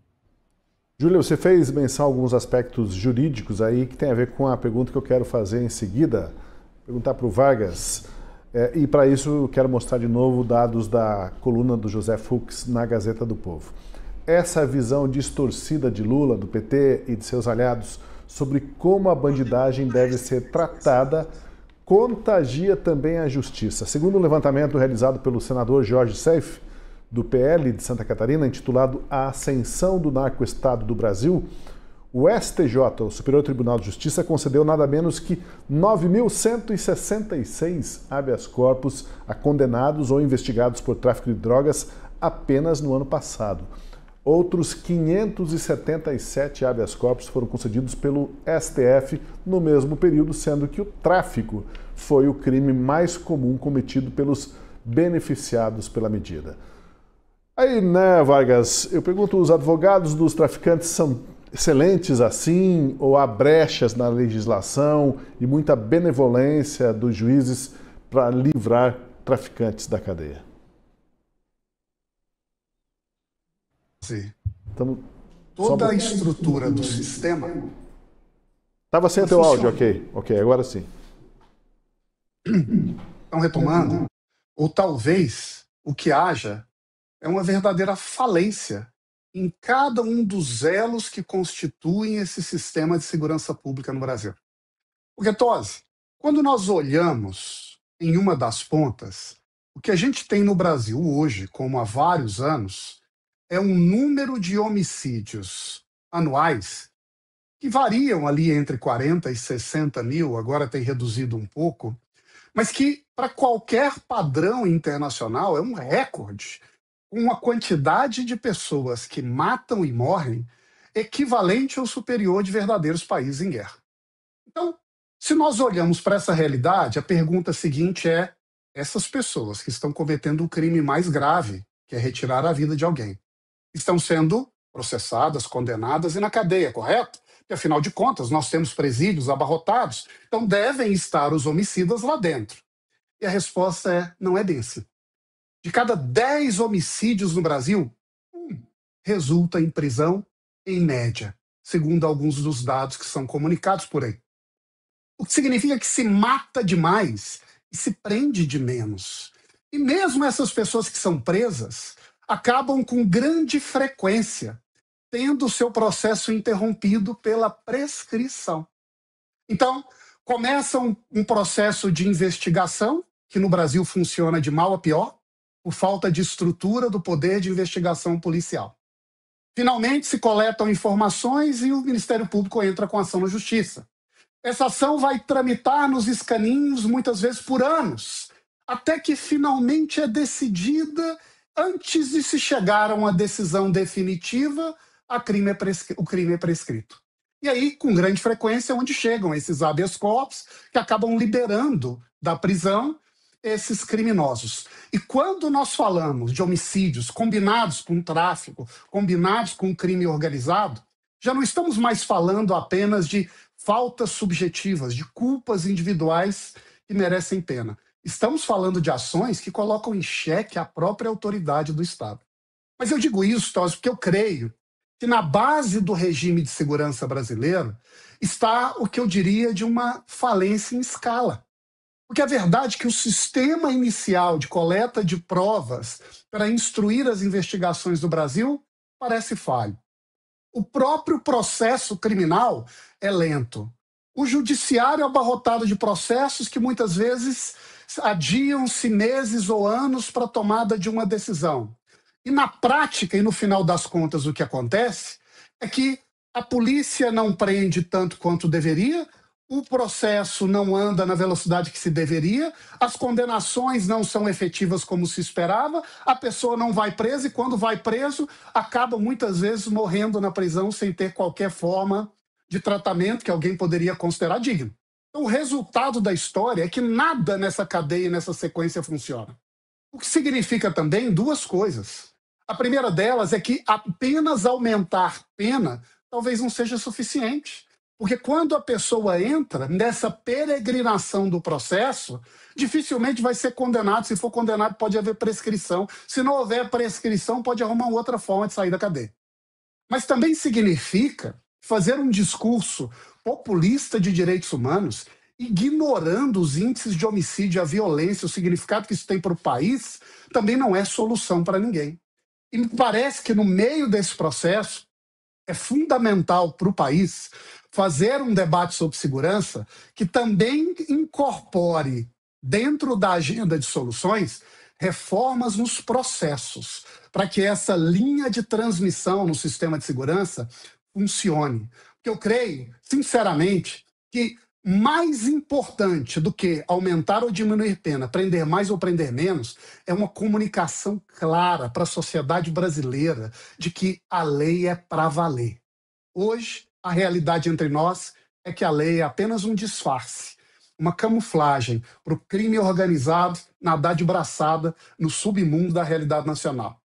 Júlia, você fez menção a alguns aspectos jurídicos aí que tem a ver com a pergunta que eu quero fazer em seguida, perguntar para o Vargas. E para isso eu quero mostrar de novo dados da coluna do José Fux na Gazeta do Povo. Essa visão distorcida de Lula, do PT e de seus aliados sobre como a bandidagem deve ser tratada contagia também a justiça. Segundo um levantamento realizado pelo senador Jorge Seif, do PL de Santa Catarina, intitulado A Ascensão do Narcoestado do Brasil, o STJ, o Superior Tribunal de Justiça, concedeu nada menos que 9.166 habeas corpus a condenados ou investigados por tráfico de drogas apenas no ano passado. Outros 577 habeas corpus foram concedidos pelo STF no mesmo período, sendo que o tráfico foi o crime mais comum cometido pelos beneficiados pela medida. Aí, né, Vargas, eu pergunto, os advogados dos traficantes são excelentes assim, ou há brechas na legislação e muita benevolência dos juízes para livrar traficantes da cadeia? Sim. Toda a estrutura do sistema... Estava sem o teu áudio, ok, agora sim. Então, retomando, ou talvez o que haja é uma verdadeira falência em cada um dos elos que constituem esse sistema de segurança pública no Brasil. Porque, Tosi, quando nós olhamos em uma das pontas, o que a gente tem no Brasil hoje, como há vários anos, é um número de homicídios anuais que variam ali entre 40 e 60 mil, agora tem reduzido um pouco, mas que, para qualquer padrão internacional, é um recorde, com uma quantidade de pessoas que matam e morrem equivalente ou superior de verdadeiros países em guerra. Então, se nós olhamos para essa realidade, a pergunta seguinte é: essas pessoas que estão cometendo o crime mais grave, que é retirar a vida de alguém, estão sendo processadas, condenadas e na cadeia, correto? Porque, afinal de contas, nós temos presídios abarrotados, então devem estar os homicidas lá dentro. E a resposta é: não é bem assim. De cada 10 homicídios no Brasil, 1 resulta em prisão, em média, segundo alguns dos dados que são comunicados por aí. O que significa que se mata demais e se prende de menos. E mesmo essas pessoas que são presas acabam com grande frequência tendo o seu processo interrompido pela prescrição. Então, começa um processo de investigação, que no Brasil funciona de mal a pior, por falta de estrutura do poder de investigação policial. Finalmente, se coletam informações e o Ministério Público entra com ação na Justiça. Essa ação vai tramitar nos escaninhos, muitas vezes por anos, até que finalmente é decidida, antes de se chegar a uma decisão definitiva, o crime é prescrito. E aí, com grande frequência, é onde chegam esses habeas corpus, que acabam liberando da prisão esses criminosos. E quando nós falamos de homicídios combinados com tráfico, combinados com crime organizado, já não estamos mais falando apenas de faltas subjetivas, de culpas individuais que merecem pena. Estamos falando de ações que colocam em xeque a própria autoridade do Estado. Mas eu digo isso, Tosi, porque eu creio que na base do regime de segurança brasileiro está o que eu diria de uma falência em escala. Porque a verdade é que o sistema inicial de coleta de provas para instruir as investigações do Brasil parece falho. O próprio processo criminal é lento. O judiciário é abarrotado de processos que muitas vezes adiam-se meses ou anos para a tomada de uma decisão. E na prática, e no final das contas, o que acontece é que a polícia não prende tanto quanto deveria, o processo não anda na velocidade que se deveria, as condenações não são efetivas como se esperava, a pessoa não vai presa e quando vai preso, acaba muitas vezes morrendo na prisão sem ter qualquer forma de tratamento que alguém poderia considerar digno. Então, o resultado da história é que nada nessa cadeia, nessa sequência funciona. O que significa também duas coisas. A primeira delas é que apenas aumentar pena talvez não seja suficiente. Porque quando a pessoa entra nessa peregrinação do processo, dificilmente vai ser condenado. Se for condenado, pode haver prescrição. Se não houver prescrição, pode arrumar outra forma de sair da cadeia. Mas também significa fazer um discurso populista de direitos humanos, ignorando os índices de homicídio e a violência, o significado que isso tem para o país, também não é solução para ninguém. E me parece que no meio desse processo, é fundamental para o país fazer um debate sobre segurança que também incorpore, dentro da agenda de soluções, reformas nos processos, para que essa linha de transmissão no sistema de segurança funcione. Porque eu creio, sinceramente, que mais importante do que aumentar ou diminuir pena, prender mais ou prender menos, é uma comunicação clara para a sociedade brasileira de que a lei é para valer. Hoje, a realidade entre nós é que a lei é apenas um disfarce, uma camuflagem para o crime organizado nadar de braçada no submundo da realidade nacional.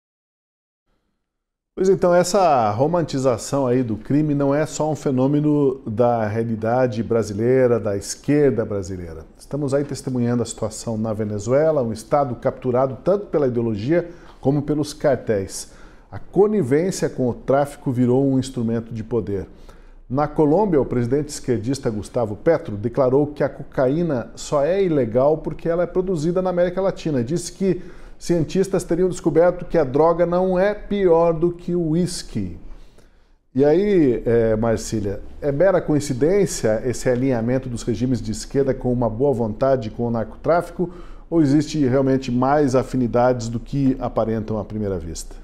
Pois então, essa romantização aí do crime não é só um fenômeno da realidade brasileira, da esquerda brasileira. Estamos aí testemunhando a situação na Venezuela, um estado capturado tanto pela ideologia como pelos cartéis. A conivência com o tráfico virou um instrumento de poder. Na Colômbia, o presidente esquerdista Gustavo Petro declarou que a cocaína só é ilegal porque ela é produzida na América Latina. Disse que cientistas teriam descoberto que a droga não é pior do que o uísque. E aí, Marcília, é mera coincidência esse alinhamento dos regimes de esquerda com uma boa vontade com o narcotráfico, ou existe realmente mais afinidades do que aparentam à primeira vista?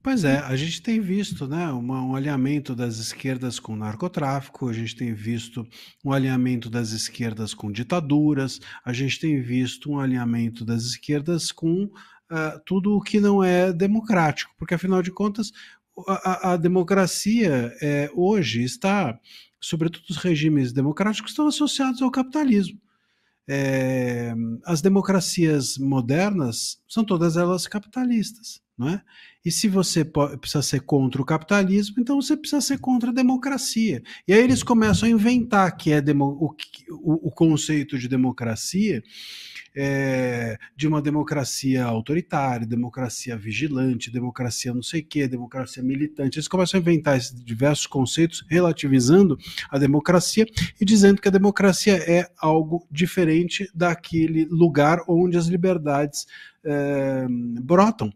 Pois é, a gente tem visto, né, um alinhamento das esquerdas com o narcotráfico, a gente tem visto um alinhamento das esquerdas com ditaduras, a gente tem visto um alinhamento das esquerdas com tudo o que não é democrático, porque afinal de contas a democracia hoje está, sobretudo os regimes democráticos, estão associados ao capitalismo. As democracias modernas são todas elas capitalistas, não é? E se você precisa ser contra o capitalismo, então você precisa ser contra a democracia. E aí eles começam a inventar que é o conceito de democracia, de uma democracia autoritária, democracia vigilante, democracia não sei o quê, democracia militante. Eles começam a inventar esses diversos conceitos, relativizando a democracia e dizendo que a democracia é algo diferente daquele lugar onde as liberdades brotam,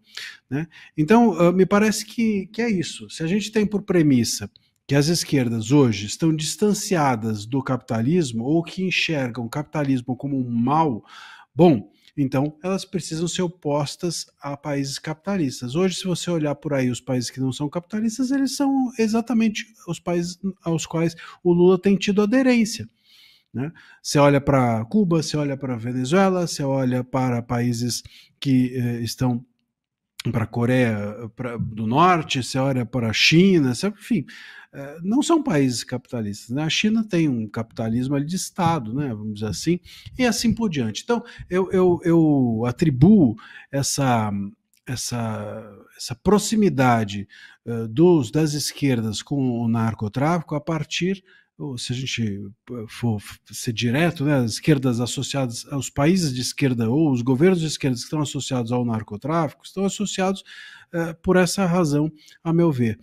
né? Então, me parece que é isso. Se a gente tem por premissa que as esquerdas hoje estão distanciadas do capitalismo ou que enxergam o capitalismo como um mal, bom, então elas precisam ser opostas a países capitalistas. Hoje, se você olhar por aí os países que não são capitalistas, eles são exatamente os países aos quais o Lula tem tido aderência, né? Você olha para Cuba, você olha para Venezuela, você olha para países que estão para a Coreia do Norte, você olha para a China, enfim, não são países capitalistas, né? A China tem um capitalismo ali de Estado, né, vamos dizer assim, e assim por diante. Então, eu atribuo essa proximidade das esquerdas com o narcotráfico a partir, ou se a gente for ser direto, né, as esquerdas associadas aos países de esquerda ou os governos de esquerda que estão associados ao narcotráfico, estão associados por essa razão, a meu ver,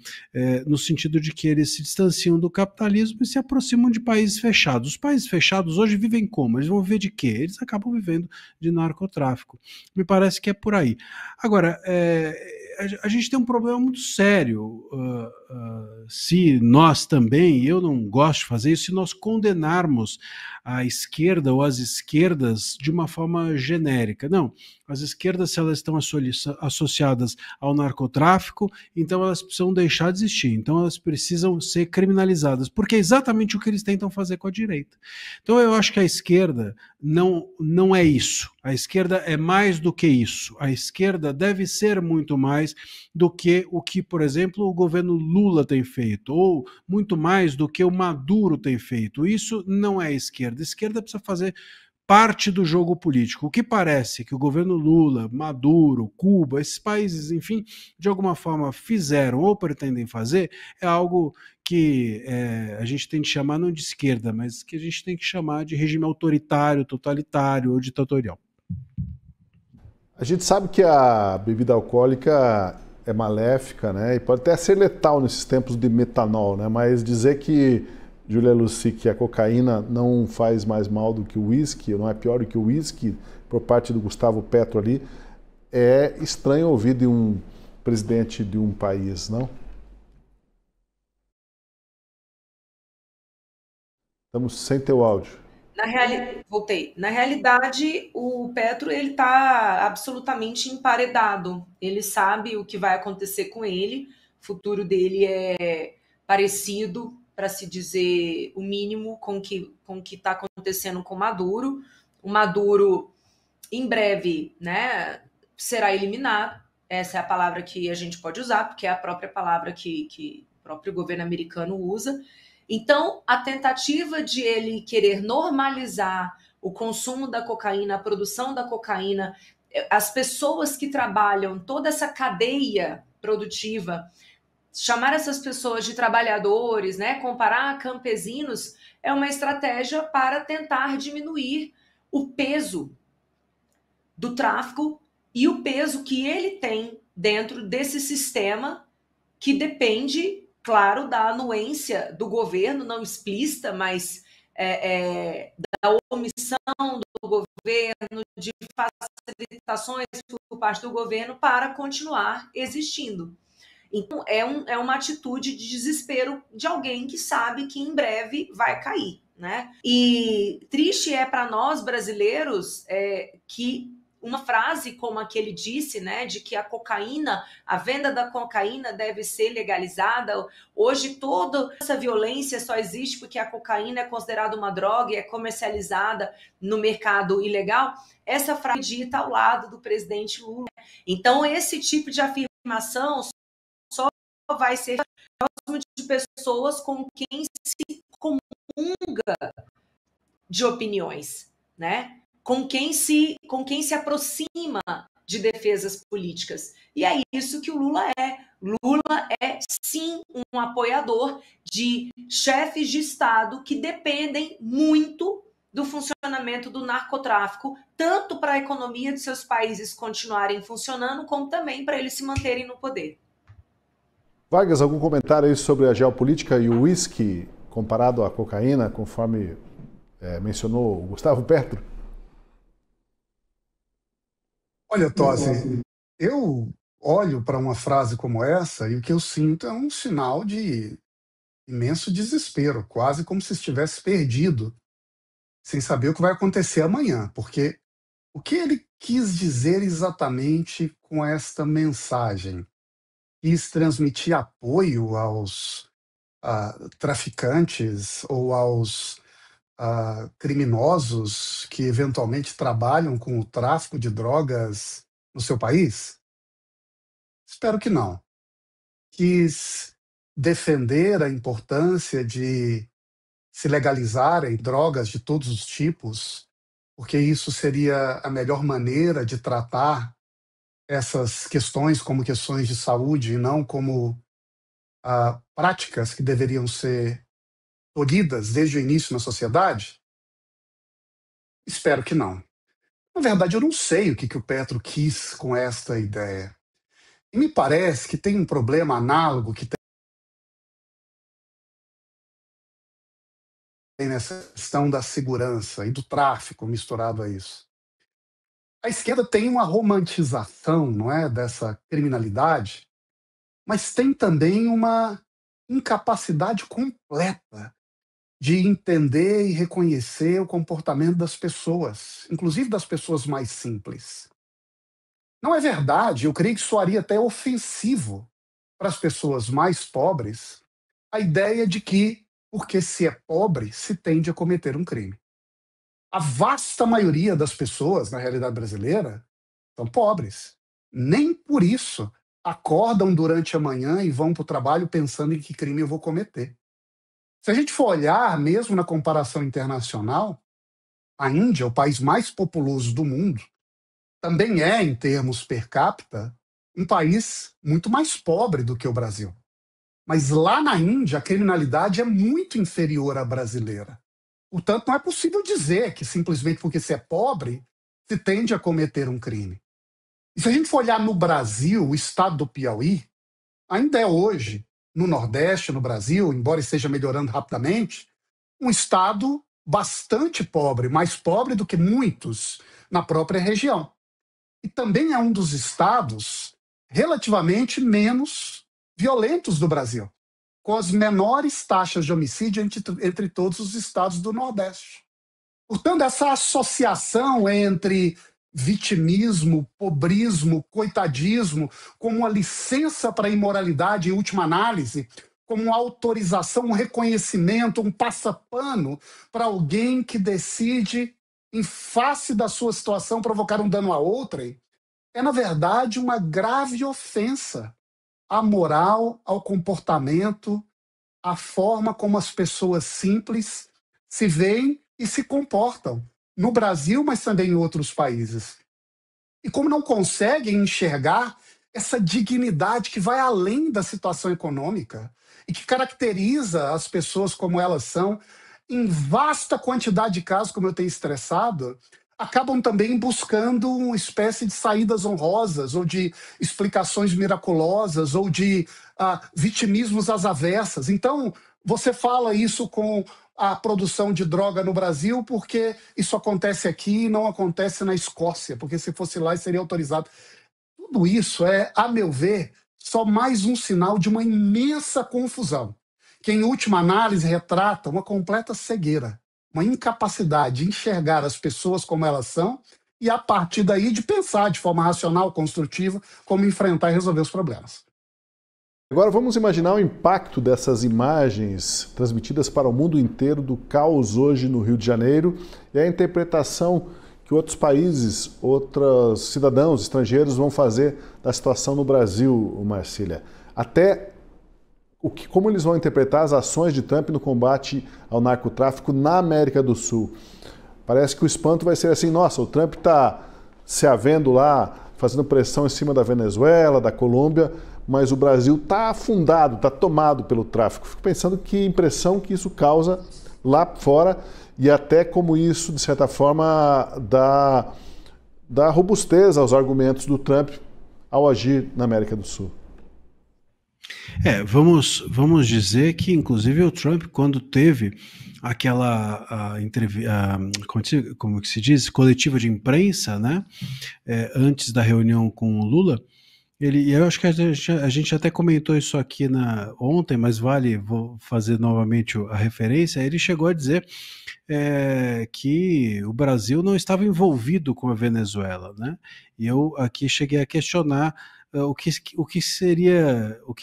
no sentido de que eles se distanciam do capitalismo e se aproximam de países fechados. Os países fechados hoje vivem como? Eles vão viver de quê? Eles acabam vivendo de narcotráfico. Me parece que é por aí. Agora, a gente tem um problema muito sério se nós também, e eu não gosto de fazer isso, se nós condenarmos a esquerda ou as esquerdas de uma forma genérica. Não, as esquerdas, se elas estão associadas ao narcotráfico, então elas precisam deixar de existir, então elas precisam ser criminalizadas, porque é exatamente o que eles tentam fazer com a direita. Então eu acho que a esquerda não é isso. A esquerda é mais do que isso. A esquerda deve ser muito mais do que o que, por exemplo, o governo Lula tem feito, ou muito mais do que o Maduro tem feito. Isso não é esquerda. A esquerda precisa fazer parte do jogo político. O que parece que o governo Lula, Maduro, Cuba, esses países, enfim, de alguma forma fizeram ou pretendem fazer, é algo que a gente tem que chamar não de esquerda, mas que a gente tem que chamar de regime autoritário, totalitário ou ditatorial. A gente sabe que a bebida alcoólica é maléfica, né? E pode até ser letal nesses tempos de metanol, né? Mas dizer que, Júlia Lucy, que a cocaína não faz mais mal do que o uísque, não é pior do que o uísque, por parte do Gustavo Petro ali, é estranho ouvir de um presidente de um país, não? Estamos sem teu áudio. Voltei. Na realidade, o Petro ele está absolutamente emparedado. Ele sabe o que vai acontecer com ele. O futuro dele é parecido, para se dizer o mínimo, com o que está acontecendo com o Maduro. O Maduro, em breve, né, será eliminado. Essa é a palavra que a gente pode usar, porque é a própria palavra que o próprio governo americano usa. Então, a tentativa de ele querer normalizar o consumo da cocaína, a produção da cocaína, as pessoas que trabalham, toda essa cadeia produtiva, chamar essas pessoas de trabalhadores, né, comparar a campesinos, é uma estratégia para tentar diminuir o peso do tráfico e o peso que ele tem dentro desse sistema que depende, claro, da anuência do governo, não explícita, mas da omissão do governo, de facilitações por parte do governo para continuar existindo. Então, é uma atitude de desespero de alguém que sabe que em breve vai cair, né? E triste é para nós brasileiros que uma frase como a que ele disse, né, de que a venda da cocaína deve ser legalizada. Hoje toda essa violência só existe porque a cocaína é considerada uma droga e é comercializada no mercado ilegal. Essa frase dita ao lado do presidente Lula. Então, esse tipo de afirmação só vai ser próximo de pessoas com quem se comunga de opiniões, né? Com quem se aproxima de defesas políticas. E é isso que o Lula é. Lula é, sim, um apoiador de chefes de Estado que dependem muito do funcionamento do narcotráfico, tanto para a economia de seus países continuarem funcionando, como também para eles se manterem no poder. Vargas, algum comentário aí sobre a geopolítica e o uísque comparado à cocaína, conforme mencionou o Gustavo Petro? Olha, Tosi, eu olho para uma frase como essa e o que eu sinto é um sinal de imenso desespero, quase como se estivesse perdido, sem saber o que vai acontecer amanhã, porque o que ele quis dizer exatamente com esta mensagem? Quis transmitir apoio aos traficantes ou aos criminosos que eventualmente trabalham com o tráfico de drogas no seu país? Espero que não. Quis defender a importância de se legalizarem drogas de todos os tipos, porque isso seria a melhor maneira de tratar essas questões como questões de saúde e não como práticas que deveriam ser tolhidas desde o início na sociedade? Espero que não. Na verdade, eu não sei o que o Petro quis com esta ideia. E me parece que tem um problema análogo que tem nessa questão da segurança e do tráfico misturado a isso. A esquerda tem uma romantização, não é, dessa criminalidade, mas tem também uma incapacidade completa de entender e reconhecer o comportamento das pessoas, inclusive das pessoas mais simples. Não é verdade, eu creio que soaria até ofensivo para as pessoas mais pobres a ideia de que, porque se é pobre, se tende a cometer um crime. A vasta maioria das pessoas, na realidade brasileira, são pobres. Nem por isso acordam durante a manhã e vão para o trabalho pensando em que crime eu vou cometer. Se a gente for olhar, mesmo na comparação internacional, a Índia, o país mais populoso do mundo, também é, em termos per capita, um país muito mais pobre do que o Brasil. Mas lá na Índia, a criminalidade é muito inferior à brasileira. Portanto, não é possível dizer que simplesmente porque se é pobre, se tende a cometer um crime. E se a gente for olhar no Brasil, o estado do Piauí, ainda é hoje, no Nordeste, no Brasil, embora esteja melhorando rapidamente, um estado bastante pobre, mais pobre do que muitos na própria região. E também é um dos estados relativamente menos violentos do Brasil, com as menores taxas de homicídio entre todos os estados do Nordeste. Portanto, essa associação entre vitimismo, pobrismo, coitadismo, como uma licença para a imoralidade em última análise, como uma autorização, um reconhecimento, um passapano para alguém que decide, em face da sua situação, provocar um dano a outrem, é, na verdade, uma grave ofensa à moral, ao comportamento, à forma como as pessoas simples se veem e se comportam, no Brasil, mas também em outros países. E como não conseguem enxergar essa dignidade que vai além da situação econômica e que caracteriza as pessoas como elas são, em vasta quantidade de casos, como eu tenho estressado, acabam também buscando uma espécie de saídas honrosas, ou de explicações miraculosas, ou de vitimismos às avessas. Então, você fala isso com a produção de droga no Brasil, porque isso acontece aqui e não acontece na Escócia, porque se fosse lá seria autorizado. Tudo isso é, a meu ver, só mais um sinal de uma imensa confusão, que em última análise retrata uma completa cegueira, uma incapacidade de enxergar as pessoas como elas são e, a partir daí, de pensar de forma racional, construtiva, como enfrentar e resolver os problemas. Agora vamos imaginar o impacto dessas imagens transmitidas para o mundo inteiro do caos hoje no Rio de Janeiro e a interpretação que outros países, outros cidadãos estrangeiros vão fazer da situação no Brasil, Marcília. Até como eles vão interpretar as ações de Trump no combate ao narcotráfico na América do Sul. Parece que o espanto vai ser assim, nossa, o Trump está se havendo lá, fazendo pressão em cima da Venezuela, da Colômbia, mas o Brasil está afundado, está tomado pelo tráfico. Fico pensando que impressão que isso causa lá fora e até como isso, de certa forma, dá robustez aos argumentos do Trump ao agir na América do Sul. Vamos dizer que, inclusive, o Trump, quando teve aquela como que se diz, coletiva de imprensa, né, antes da reunião com o Lula, eu acho que a gente até comentou isso aqui ontem, mas vou fazer novamente a referência. Ele chegou a dizer que o Brasil não estava envolvido com a Venezuela, né? E eu aqui cheguei a questionar o que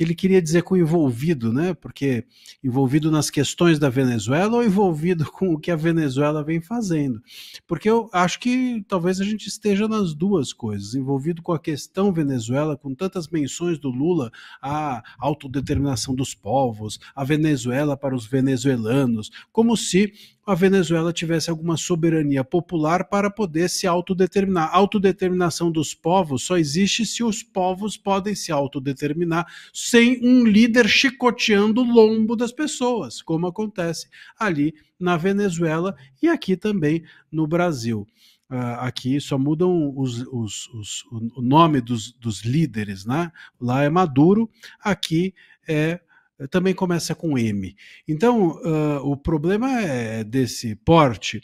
ele queria dizer com envolvido, né? Porque envolvido nas questões da Venezuela ou envolvido com o que a Venezuela vem fazendo? Porque eu acho que talvez a gente esteja nas duas coisas, envolvido com a questão Venezuela, com tantas menções do Lula à autodeterminação dos povos, a Venezuela para os venezuelanos, como se a Venezuela tivesse alguma soberania popular para poder se autodeterminar. A autodeterminação dos povos só existe se os povos podem se autodeterminar sem um líder chicoteando o lombo das pessoas, como acontece ali na Venezuela e aqui também no Brasil. Aqui só mudam o nome dos líderes, né? Lá é Maduro, aqui também começa com M. Então, o problema é desse porte.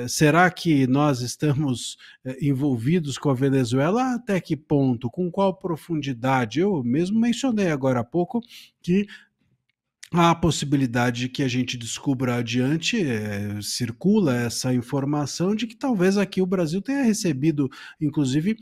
Será que nós estamos envolvidos com a Venezuela? Até que ponto? Com qual profundidade? Eu mesmo mencionei agora há pouco que há a possibilidade de que a gente descubra adiante, circula essa informação de que talvez aqui o Brasil tenha recebido, inclusive,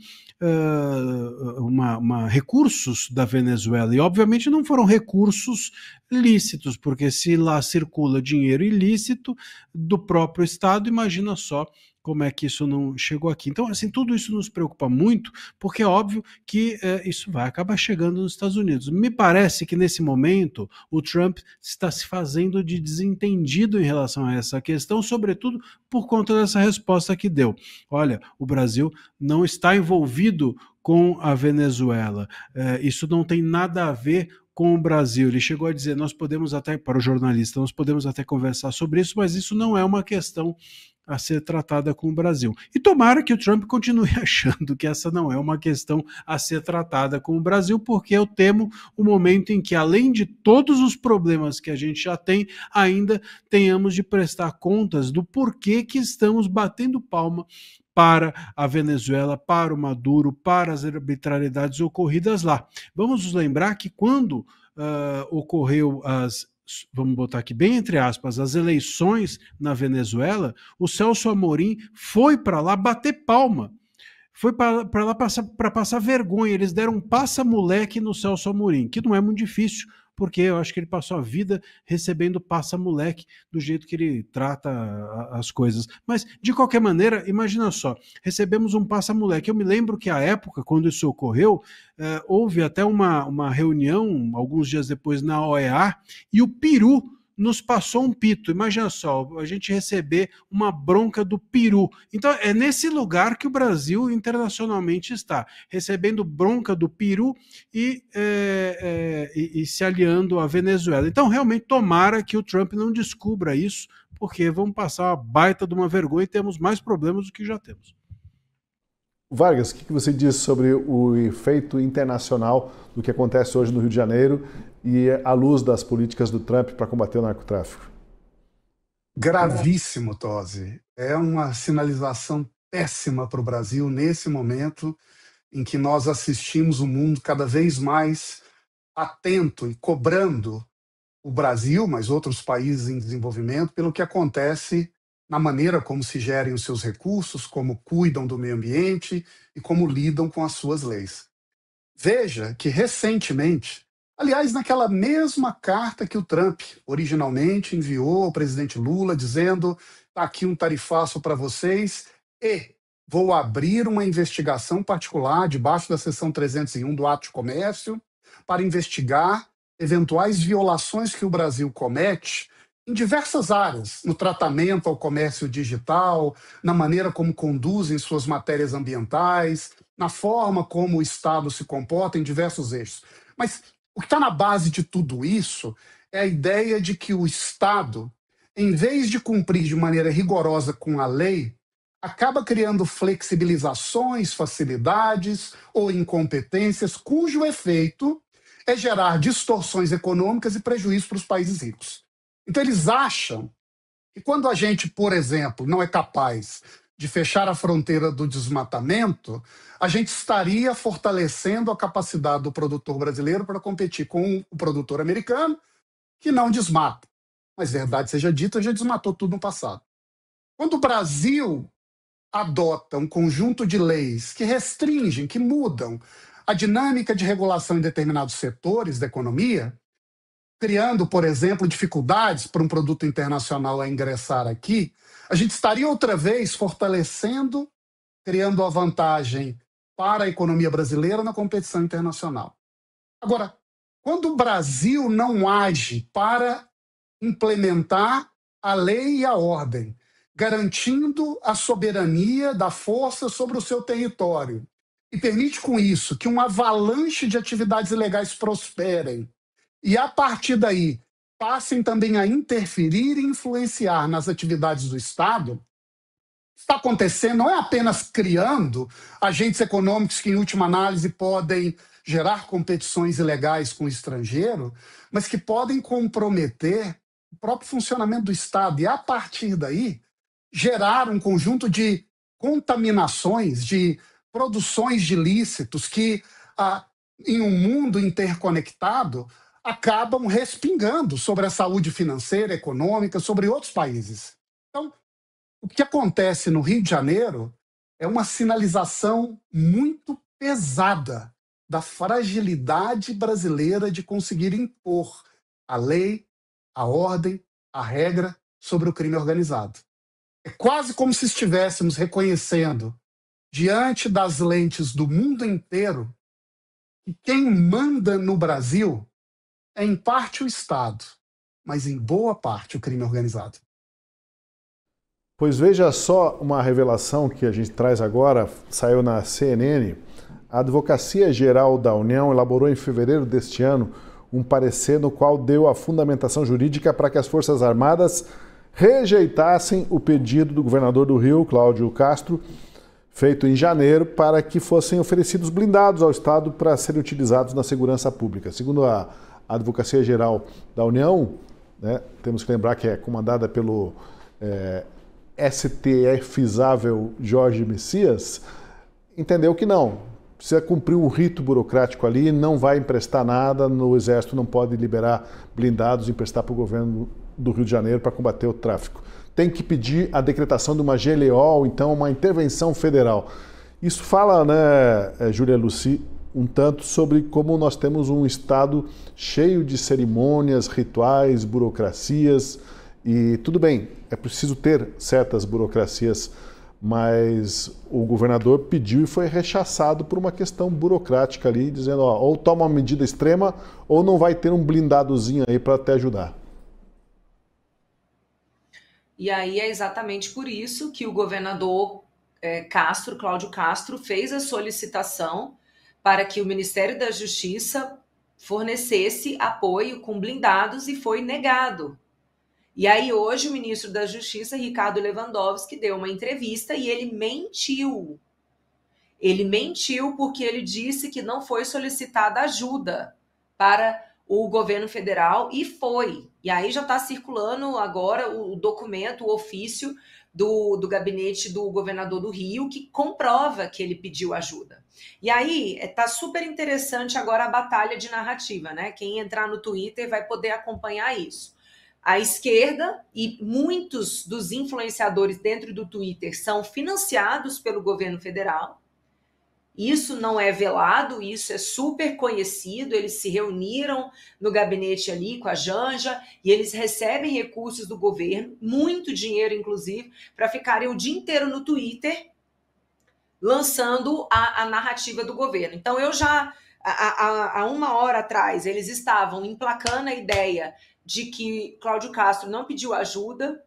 recursos da Venezuela. E, obviamente, não foram recursos lícitos, porque se lá circula dinheiro ilícito do próprio Estado, imagina só como é que isso não chegou aqui. Então, assim, tudo isso nos preocupa muito, porque é óbvio que isso vai acabar chegando nos Estados Unidos. Me parece que, nesse momento, o Trump está se fazendo de desentendido em relação a essa questão, sobretudo por conta dessa resposta que deu. Olha, o Brasil não está envolvido com a Venezuela. Isso não tem nada a ver com o Brasil. Ele chegou a dizer, nós podemos até, para o jornalista, nós podemos até conversar sobre isso, mas isso não é uma questão a ser tratada com o Brasil. E tomara que o Trump continue achando que essa não é uma questão a ser tratada com o Brasil, porque eu temo o momento em que, além de todos os problemas que a gente já tem, ainda tenhamos de prestar contas do porquê que estamos batendo palma para a Venezuela, para o Maduro, para as arbitrariedades ocorridas lá. Vamos nos lembrar que quando ocorreu vamos botar aqui bem entre aspas, as eleições na Venezuela, o Celso Amorim foi para lá bater palma, foi para lá para passar vergonha. Eles deram um passa-moleque no Celso Amorim, que não é muito difícil, porque eu acho que ele passou a vida recebendo passa-moleque do jeito que ele trata as coisas. Mas, de qualquer maneira, imagina só, recebemos um passa-moleque. Eu me lembro que, à época, quando isso ocorreu, houve até uma reunião, alguns dias depois, na OEA, e o Peru nos passou um pito. Imagina só, a gente receber uma bronca do Peru. Então, é nesse lugar que o Brasil internacionalmente está, recebendo bronca do Peru e se aliando à Venezuela. Então, realmente, tomara que o Trump não descubra isso, porque vamos passar uma baita de uma vergonha e temos mais problemas do que já temos. Vargas, o que você diz sobre o efeito internacional do que acontece hoje no Rio de Janeiro e à luz das políticas do Trump para combater o narcotráfico? Gravíssimo, Tosi. É uma sinalização péssima para o Brasil nesse momento em que nós assistimos o mundo cada vez mais atento e cobrando o Brasil, mas outros países em desenvolvimento, pelo que acontece na maneira como se gerem os seus recursos, como cuidam do meio ambiente e como lidam com as suas leis. Veja que recentemente, aliás, naquela mesma carta que o Trump originalmente enviou ao presidente Lula, dizendo: está aqui um tarifaço para vocês e vou abrir uma investigação particular debaixo da seção 301 do Ato de Comércio para investigar eventuais violações que o Brasil comete em diversas áreas, no tratamento ao comércio digital, na maneira como conduzem suas matérias ambientais, na forma como o Estado se comporta em diversos eixos. Mas o que está na base de tudo isso é a ideia de que o Estado, em vez de cumprir de maneira rigorosa com a lei, acaba criando flexibilizações, facilidades ou incompetências cujo efeito é gerar distorções econômicas e prejuízo para os países ricos. Então eles acham que quando a gente, por exemplo, não é capaz de fechar a fronteira do desmatamento, a gente estaria fortalecendo a capacidade do produtor brasileiro para competir com o produtor americano, que não desmata. Mas, verdade seja dita, já desmatou tudo no passado. Quando o Brasil adota um conjunto de leis que restringem, que mudam a dinâmica de regulação em determinados setores da economia, criando, por exemplo, dificuldades para um produto internacional a ingressar aqui, a gente estaria outra vez fortalecendo, criando a vantagem para a economia brasileira na competição internacional. Agora, quando o Brasil não age para implementar a lei e a ordem, garantindo a soberania da força sobre o seu território, e permite com isso que uma avalanche de atividades ilegais prosperem, e a partir daí passem também a interferir e influenciar nas atividades do Estado, está acontecendo não é apenas criando agentes econômicos que, em última análise, podem gerar competições ilegais com o estrangeiro, mas que podem comprometer o próprio funcionamento do Estado e, a partir daí, gerar um conjunto de contaminações, de produções de ilícitos que, em um mundo interconectado, acabam respingando sobre a saúde financeira, econômica, sobre outros países. Então, o que acontece no Rio de Janeiro é uma sinalização muito pesada da fragilidade brasileira de conseguir impor a lei, a ordem, a regra sobre o crime organizado. É quase como se estivéssemos reconhecendo, diante das lentes do mundo inteiro, que quem manda no Brasil é, em parte, o Estado, mas, em boa parte, o crime organizado. Pois veja só uma revelação que a gente traz agora, saiu na CNN. A Advocacia Geral da União elaborou em fevereiro deste ano um parecer no qual deu a fundamentação jurídica para que as Forças Armadas rejeitassem o pedido do governador do Rio, Cláudio Castro, feito em janeiro, para que fossem oferecidos blindados ao Estado para serem utilizados na segurança pública. Segundo a Advocacia Geral da União, né, temos que lembrar que é comandada pelo STFizável Jorge Messias, entendeu que não. Precisa cumprir um rito burocrático ali, não vai emprestar nada, o Exército não pode liberar blindados e emprestar para o governo do Rio de Janeiro para combater o tráfico. Tem que pedir a decretação de uma GLO, então uma intervenção federal. Isso fala, né, Júlia Lucy, um tanto sobre como nós temos um Estado cheio de cerimônias, rituais, burocracias, e tudo bem, é preciso ter certas burocracias, mas o governador pediu e foi rechaçado por uma questão burocrática ali, dizendo, ó, ou toma uma medida extrema ou não vai ter um blindadozinho aí para te ajudar. E aí é exatamente por isso que o governador Cláudio Castro, fez a solicitação para que o Ministério da Justiça fornecesse apoio com blindados e foi negado. E aí hoje o ministro da Justiça, Ricardo Lewandowski, deu uma entrevista e ele mentiu. Ele mentiu porque ele disse que não foi solicitada ajuda para o governo federal, e foi. E aí já está circulando agora o documento, o ofício do gabinete do governador do Rio, que comprova que ele pediu ajuda. E aí está super interessante agora a batalha de narrativa, né? Quem entrar no Twitter vai poder acompanhar isso. A esquerda e muitos dos influenciadores dentro do Twitter são financiados pelo governo federal. Isso não é velado, isso é super conhecido. Eles se reuniram no gabinete ali com a Janja e eles recebem recursos do governo, muito dinheiro, inclusive, para ficarem o dia inteiro no Twitter lançando a narrativa do governo. Então, eu já, há uma hora atrás, eles estavam emplacando a ideia de que Cláudio Castro não pediu ajuda.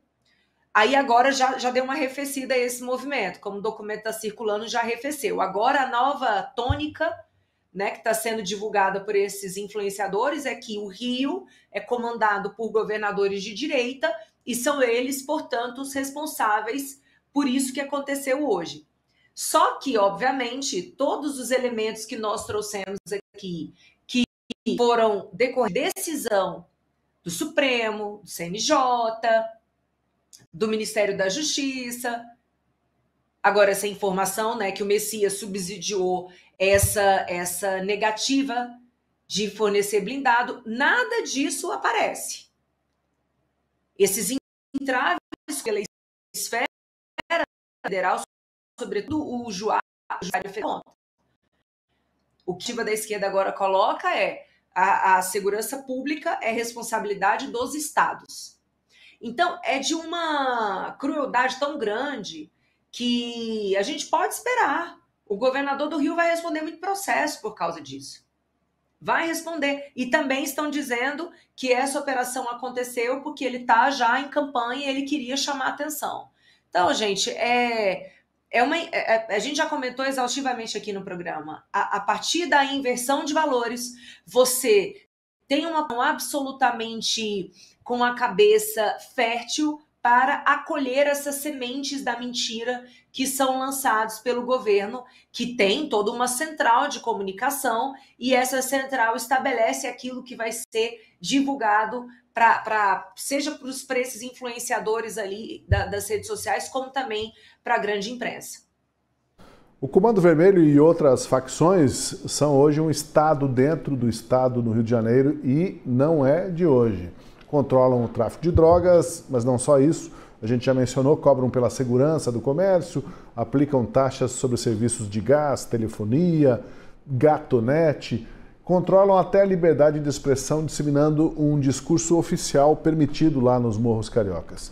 Aí agora já deu uma arrefecida esse movimento, como o documento está circulando, já arrefeceu. Agora a nova tônica, né, que está sendo divulgada por esses influenciadores é que o Rio é comandado por governadores de direita e são eles, portanto, os responsáveis por isso que aconteceu hoje. Só que, obviamente, todos os elementos que nós trouxemos aqui, que foram decorrer de decisão do Supremo, do CNJ, do Ministério da Justiça. Agora, essa informação, né, que o Messias subsidiou essa negativa de fornecer blindado, nada disso aparece. Esses entraves pela esfera federal, sobretudo o Juário Federal. O que a da esquerda agora coloca é a segurança pública é responsabilidade dos estados. Então, é de uma crueldade tão grande que a gente pode esperar. O governador do Rio vai responder muito processo por causa disso. Vai responder. E também estão dizendo que essa operação aconteceu porque ele está já em campanha e ele queria chamar atenção. Então, gente, a gente já comentou exaustivamente aqui no programa. A partir da inversão de valores, você tem uma absolutamente com a cabeça fértil para acolher essas sementes da mentira que são lançados pelo governo, que tem toda uma central de comunicação, e essa central estabelece aquilo que vai ser divulgado seja para esses influenciadores ali das redes sociais, como também para a grande imprensa. O Comando Vermelho e outras facções são hoje um estado dentro do estado no Rio de Janeiro e não é de hoje. Controlam o tráfico de drogas, mas não só isso. A gente já mencionou, cobram pela segurança do comércio, aplicam taxas sobre serviços de gás, telefonia, gatonete, controlam até a liberdade de expressão, disseminando um discurso oficial permitido lá nos morros cariocas.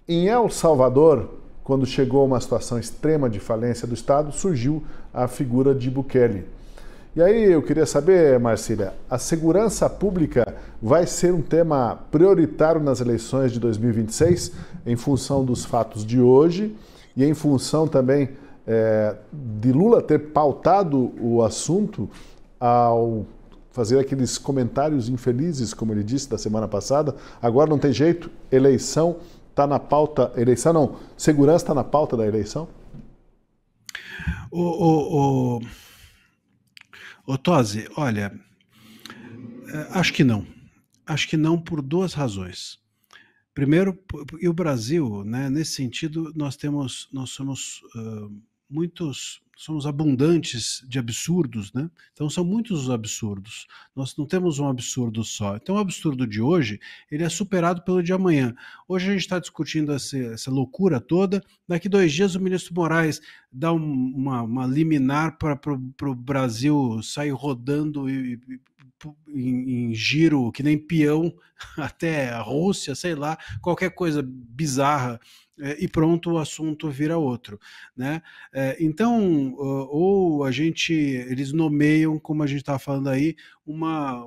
Em El Salvador, quando chegou uma situação extrema de falência do Estado, surgiu a figura de Bukele. E aí eu queria saber, Marcília, a segurança pública vai ser um tema prioritário nas eleições de 2026, em função dos fatos de hoje e em função também de Lula ter pautado o assunto ao fazer aqueles comentários infelizes, como ele disse da semana passada. Agora não tem jeito, eleição está na pauta, eleição não, segurança está na pauta da eleição? Ô Tosi, olha, acho que não. Acho que não por duas razões. Primeiro, e o Brasil, né, nesse sentido, nós somos abundantes de absurdos, né? Então são muitos os absurdos. Nós não temos um absurdo só. Então o absurdo de hoje, ele é superado pelo de amanhã. Hoje a gente está discutindo essa loucura toda. Daqui 2 dias o ministro Moraes dá uma liminar para o Brasil sair rodando em giro, que nem peão, até a Rússia, sei lá, qualquer coisa bizarra, e pronto, o assunto vira outro, né? Então, ou eles nomeiam, como a gente estava falando aí, uma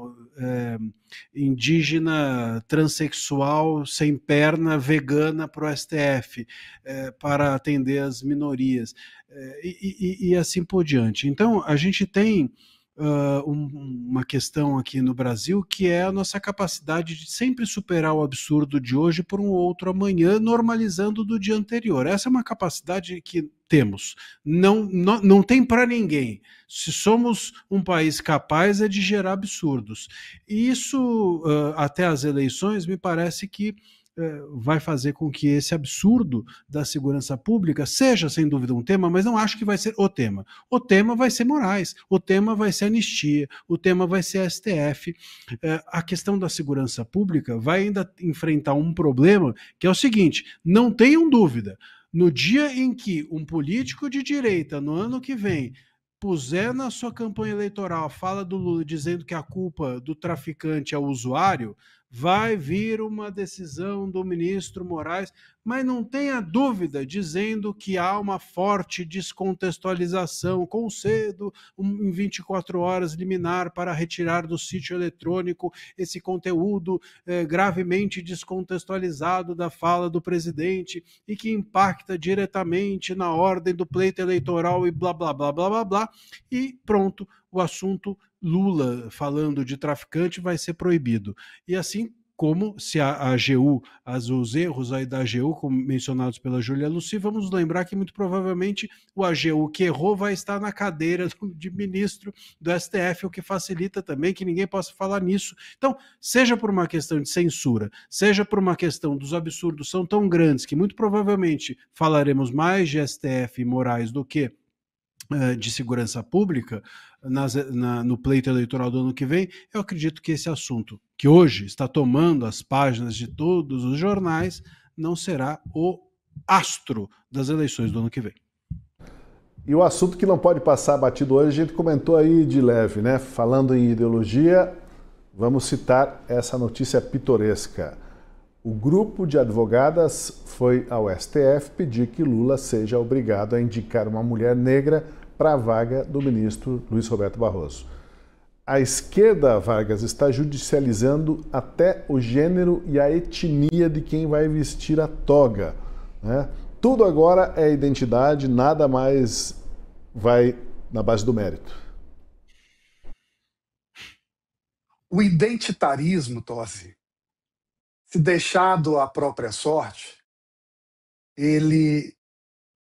indígena transexual sem perna, vegana para o STF, para atender as minorias, e assim por diante. Então, a gente tem uma questão aqui no Brasil, que é a nossa capacidade de sempre superar o absurdo de hoje por um outro amanhã, normalizando do dia anterior. Essa é uma capacidade que temos. Não tem para ninguém. Se somos um país capaz é de gerar absurdos. E isso, até as eleições, me parece que vai fazer com que esse absurdo da segurança pública seja, sem dúvida, um tema, mas não acho que vai ser o tema. O tema vai ser Moraes, o tema vai ser anistia, o tema vai ser STF. A questão da segurança pública vai ainda enfrentar um problema que é o seguinte, não tenham dúvida, no dia em que um político de direita, no ano que vem, puser na sua campanha eleitoral a fala do Lula dizendo que a culpa do traficante é o usuário, vai vir uma decisão do ministro Moraes, mas não tenha dúvida, dizendo que há uma forte descontextualização, concedo em 24 horas liminar para retirar do sítio eletrônico esse conteúdo gravemente descontextualizado da fala do presidente e que impacta diretamente na ordem do pleito eleitoral e blá, blá, blá, blá, blá, blá, e pronto, o assunto Lula falando de traficante vai ser proibido. E assim como se a AGU, os erros aí da AGU, como mencionados pela Júlia Luci, vamos lembrar que muito provavelmente o AGU que errou vai estar na cadeira de ministro do STF, o que facilita também que ninguém possa falar nisso. Então, seja por uma questão de censura, seja por uma questão dos absurdos são tão grandes que muito provavelmente falaremos mais de STF e Moraes do que de segurança pública no pleito eleitoral do ano que vem, eu acredito que esse assunto, que hoje está tomando as páginas de todos os jornais, não será o astro das eleições do ano que vem. E o assunto que não pode passar batido hoje, a gente comentou aí de leve, né? Falando em ideologia, vamos citar essa notícia pitoresca. O grupo de advogadas foi ao STF pedir que Lula seja obrigado a indicar uma mulher negra para a vaga do ministro Luiz Roberto Barroso. A esquerda, Vargas, está judicializando até o gênero e a etnia de quem vai vestir a toga, né? Tudo agora é identidade, nada mais vai na base do mérito. O identitarismo, Tosi, se deixado à própria sorte, ele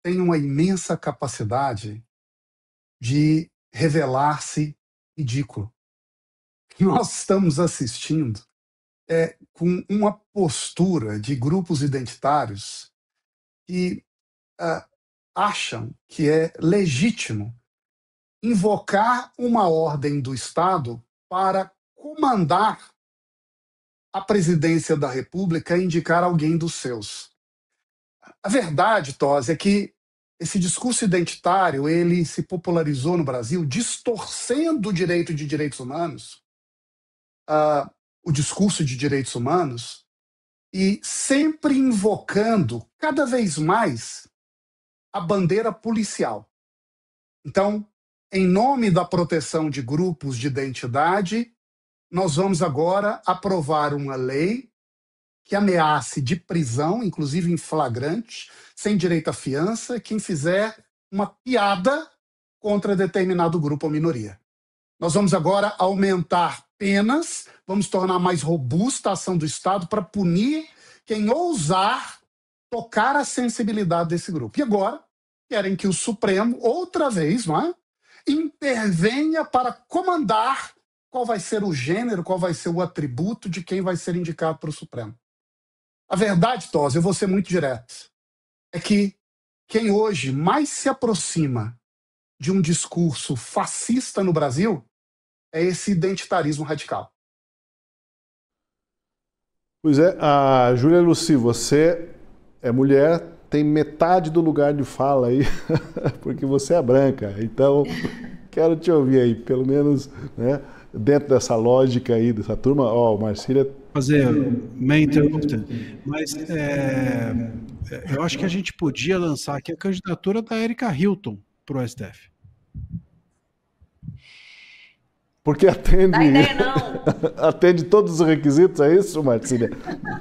tem uma imensa capacidade de revelar-se ridículo. O que nós estamos assistindo é com uma postura de grupos identitários que acham que é legítimo invocar uma ordem do Estado para comandar a presidência da República e indicar alguém dos seus. A verdade, Tosi, é que esse discurso identitário ele se popularizou no Brasil distorcendo o direito de direitos humanos, o discurso de direitos humanos, e sempre invocando cada vez mais a bandeira policial. Então, em nome da proteção de grupos de identidade, nós vamos agora aprovar uma lei que ameace de prisão, inclusive em flagrante, sem direito à fiança, quem fizer uma piada contra determinado grupo ou minoria. Nós vamos agora aumentar penas, vamos tornar mais robusta a ação do Estado para punir quem ousar tocar a sensibilidade desse grupo. E agora, querem que o Supremo, outra vez, não é, intervenha para comandar qual vai ser o gênero, qual vai ser o atributo de quem vai ser indicado para o Supremo. A verdade, Tosi, eu vou ser muito direto, é que quem hoje mais se aproxima de um discurso fascista no Brasil é esse identitarismo radical. Pois é, a Júlia Luci, você é mulher, tem metade do lugar de fala aí, porque você é branca, então quero te ouvir aí, pelo menos, né, dentro dessa lógica aí, dessa turma, o Marcília... Fazer meia interrupta, mas eu acho que a gente podia lançar aqui a candidatura da Erika Hilton para o STF. Porque atende... Dá ideia, não. Atende todos os requisitos, é isso, Marcília?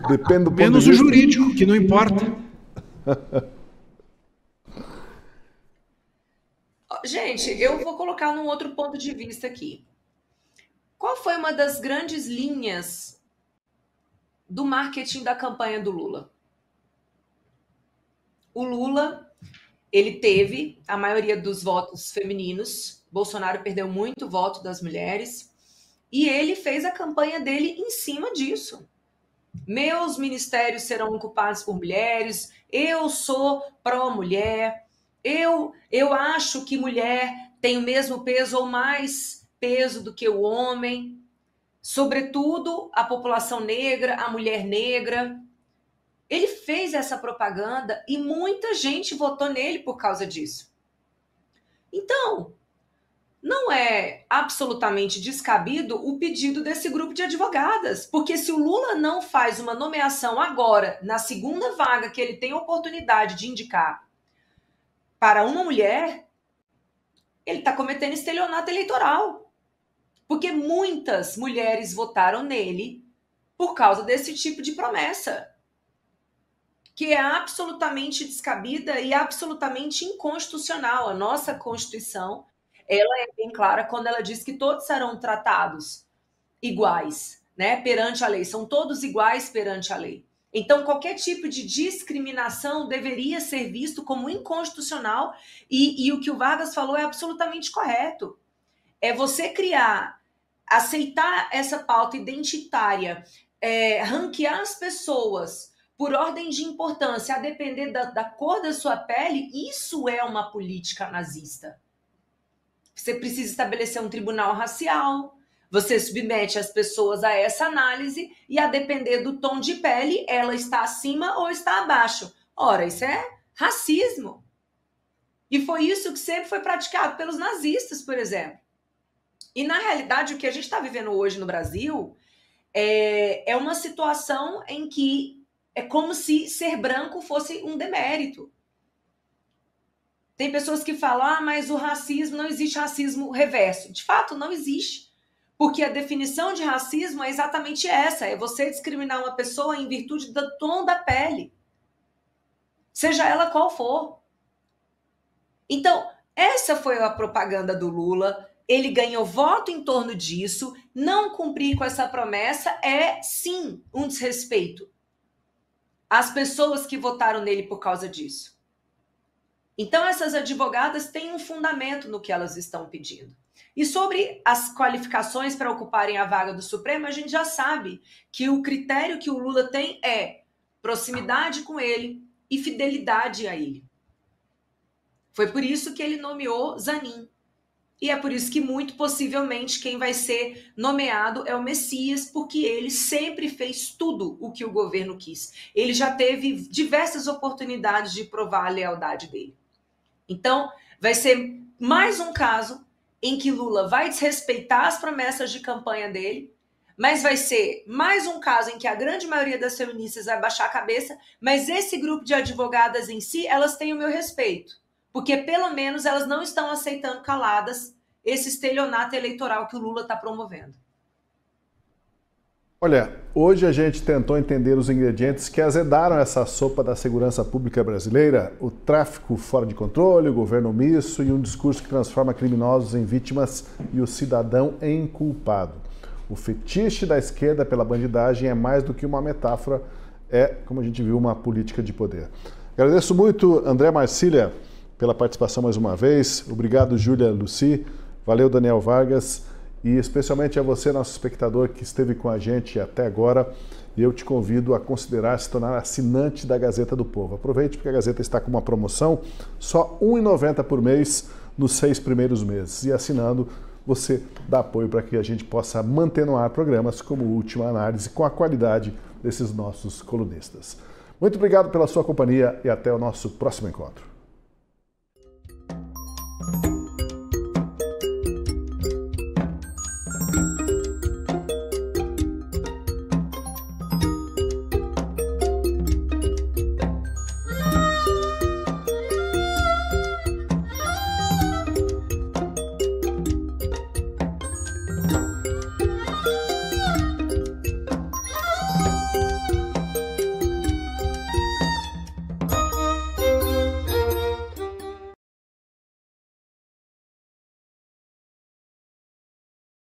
Depende do ponto menos de vista... o jurídico, que não importa. Gente, eu vou colocar num outro ponto de vista aqui. Qual foi uma das grandes linhas do marketing da campanha do Lula? O Lula, ele teve a maioria dos votos femininos, Bolsonaro perdeu muito voto das mulheres, e ele fez a campanha dele em cima disso. Meus ministérios serão ocupados por mulheres, eu sou pró-mulher, eu acho que mulher tem o mesmo peso ou mais peso do que o homem, sobretudo a população negra, a mulher negra. Ele fez essa propaganda e muita gente votou nele por causa disso. Então, não é absolutamente descabido o pedido desse grupo de advogadas, porque se o Lula não faz uma nomeação agora, na segunda vaga que ele tem a oportunidade de indicar para uma mulher, ele está cometendo estelionato eleitoral. Porque muitas mulheres votaram nele por causa desse tipo de promessa, que é absolutamente descabida e absolutamente inconstitucional. A nossa Constituição, ela é bem clara quando ela diz que todos serão tratados iguais, né, perante a lei. São todos iguais perante a lei. Então, qualquer tipo de discriminação deveria ser visto como inconstitucional e o que o Vargas falou é absolutamente correto. É você aceitar essa pauta identitária, ranquear as pessoas por ordem de importância, a depender da cor da sua pele, isso é uma política nazista. Você precisa estabelecer um tribunal racial, você submete as pessoas a essa análise e, a depender do tom de pele, ela está acima ou está abaixo. Ora, isso é racismo. E foi isso que sempre foi praticado pelos nazistas, por exemplo. E, na realidade, o que a gente está vivendo hoje no Brasil é uma situação em que é como se ser branco fosse um demérito. Tem pessoas que falam, mas o racismo, não existe racismo reverso. De fato, não existe. Porque a definição de racismo é exatamente essa, é você discriminar uma pessoa em virtude do tom da pele. Seja ela qual for. Então, essa foi a propaganda do Lula. Ele ganhou voto em torno disso. Não cumprir com essa promessa é, sim, um desrespeito às pessoas que votaram nele por causa disso. Então, essas advogadas têm um fundamento no que elas estão pedindo. E sobre as qualificações para ocuparem a vaga do Supremo, a gente já sabe que o critério que o Lula tem é proximidade com ele e fidelidade a ele. Foi por isso que ele nomeou Zanin. E é por isso que, muito possivelmente, quem vai ser nomeado é o Messias, porque ele sempre fez tudo o que o governo quis. Ele já teve diversas oportunidades de provar a lealdade dele. Então, vai ser mais um caso em que Lula vai desrespeitar as promessas de campanha dele, mas vai ser mais um caso em que a grande maioria das feministas vai baixar a cabeça, mas esse grupo de advogadas em si, elas têm o meu respeito. Porque, pelo menos, elas não estão aceitando caladas esse estelionato eleitoral que o Lula está promovendo. Olha, hoje a gente tentou entender os ingredientes que azedaram essa sopa da segurança pública brasileira, o tráfico fora de controle, o governo omisso e um discurso que transforma criminosos em vítimas e o cidadão em culpado. O fetiche da esquerda pela bandidagem é mais do que uma metáfora, é, como a gente viu, uma política de poder. Agradeço muito, André Marcília, pela participação mais uma vez. Obrigado, Júlia Luci. Valeu, Daniel Vargas. E especialmente a você, nosso espectador, que esteve com a gente até agora. E eu te convido a considerar se tornar assinante da Gazeta do Povo. Aproveite, porque a Gazeta está com uma promoção, só R$ 1,90 por mês nos 6 primeiros meses. E assinando, você dá apoio para que a gente possa manter no ar programas como Última Análise, com a qualidade desses nossos colunistas. Muito obrigado pela sua companhia e até o nosso próximo encontro.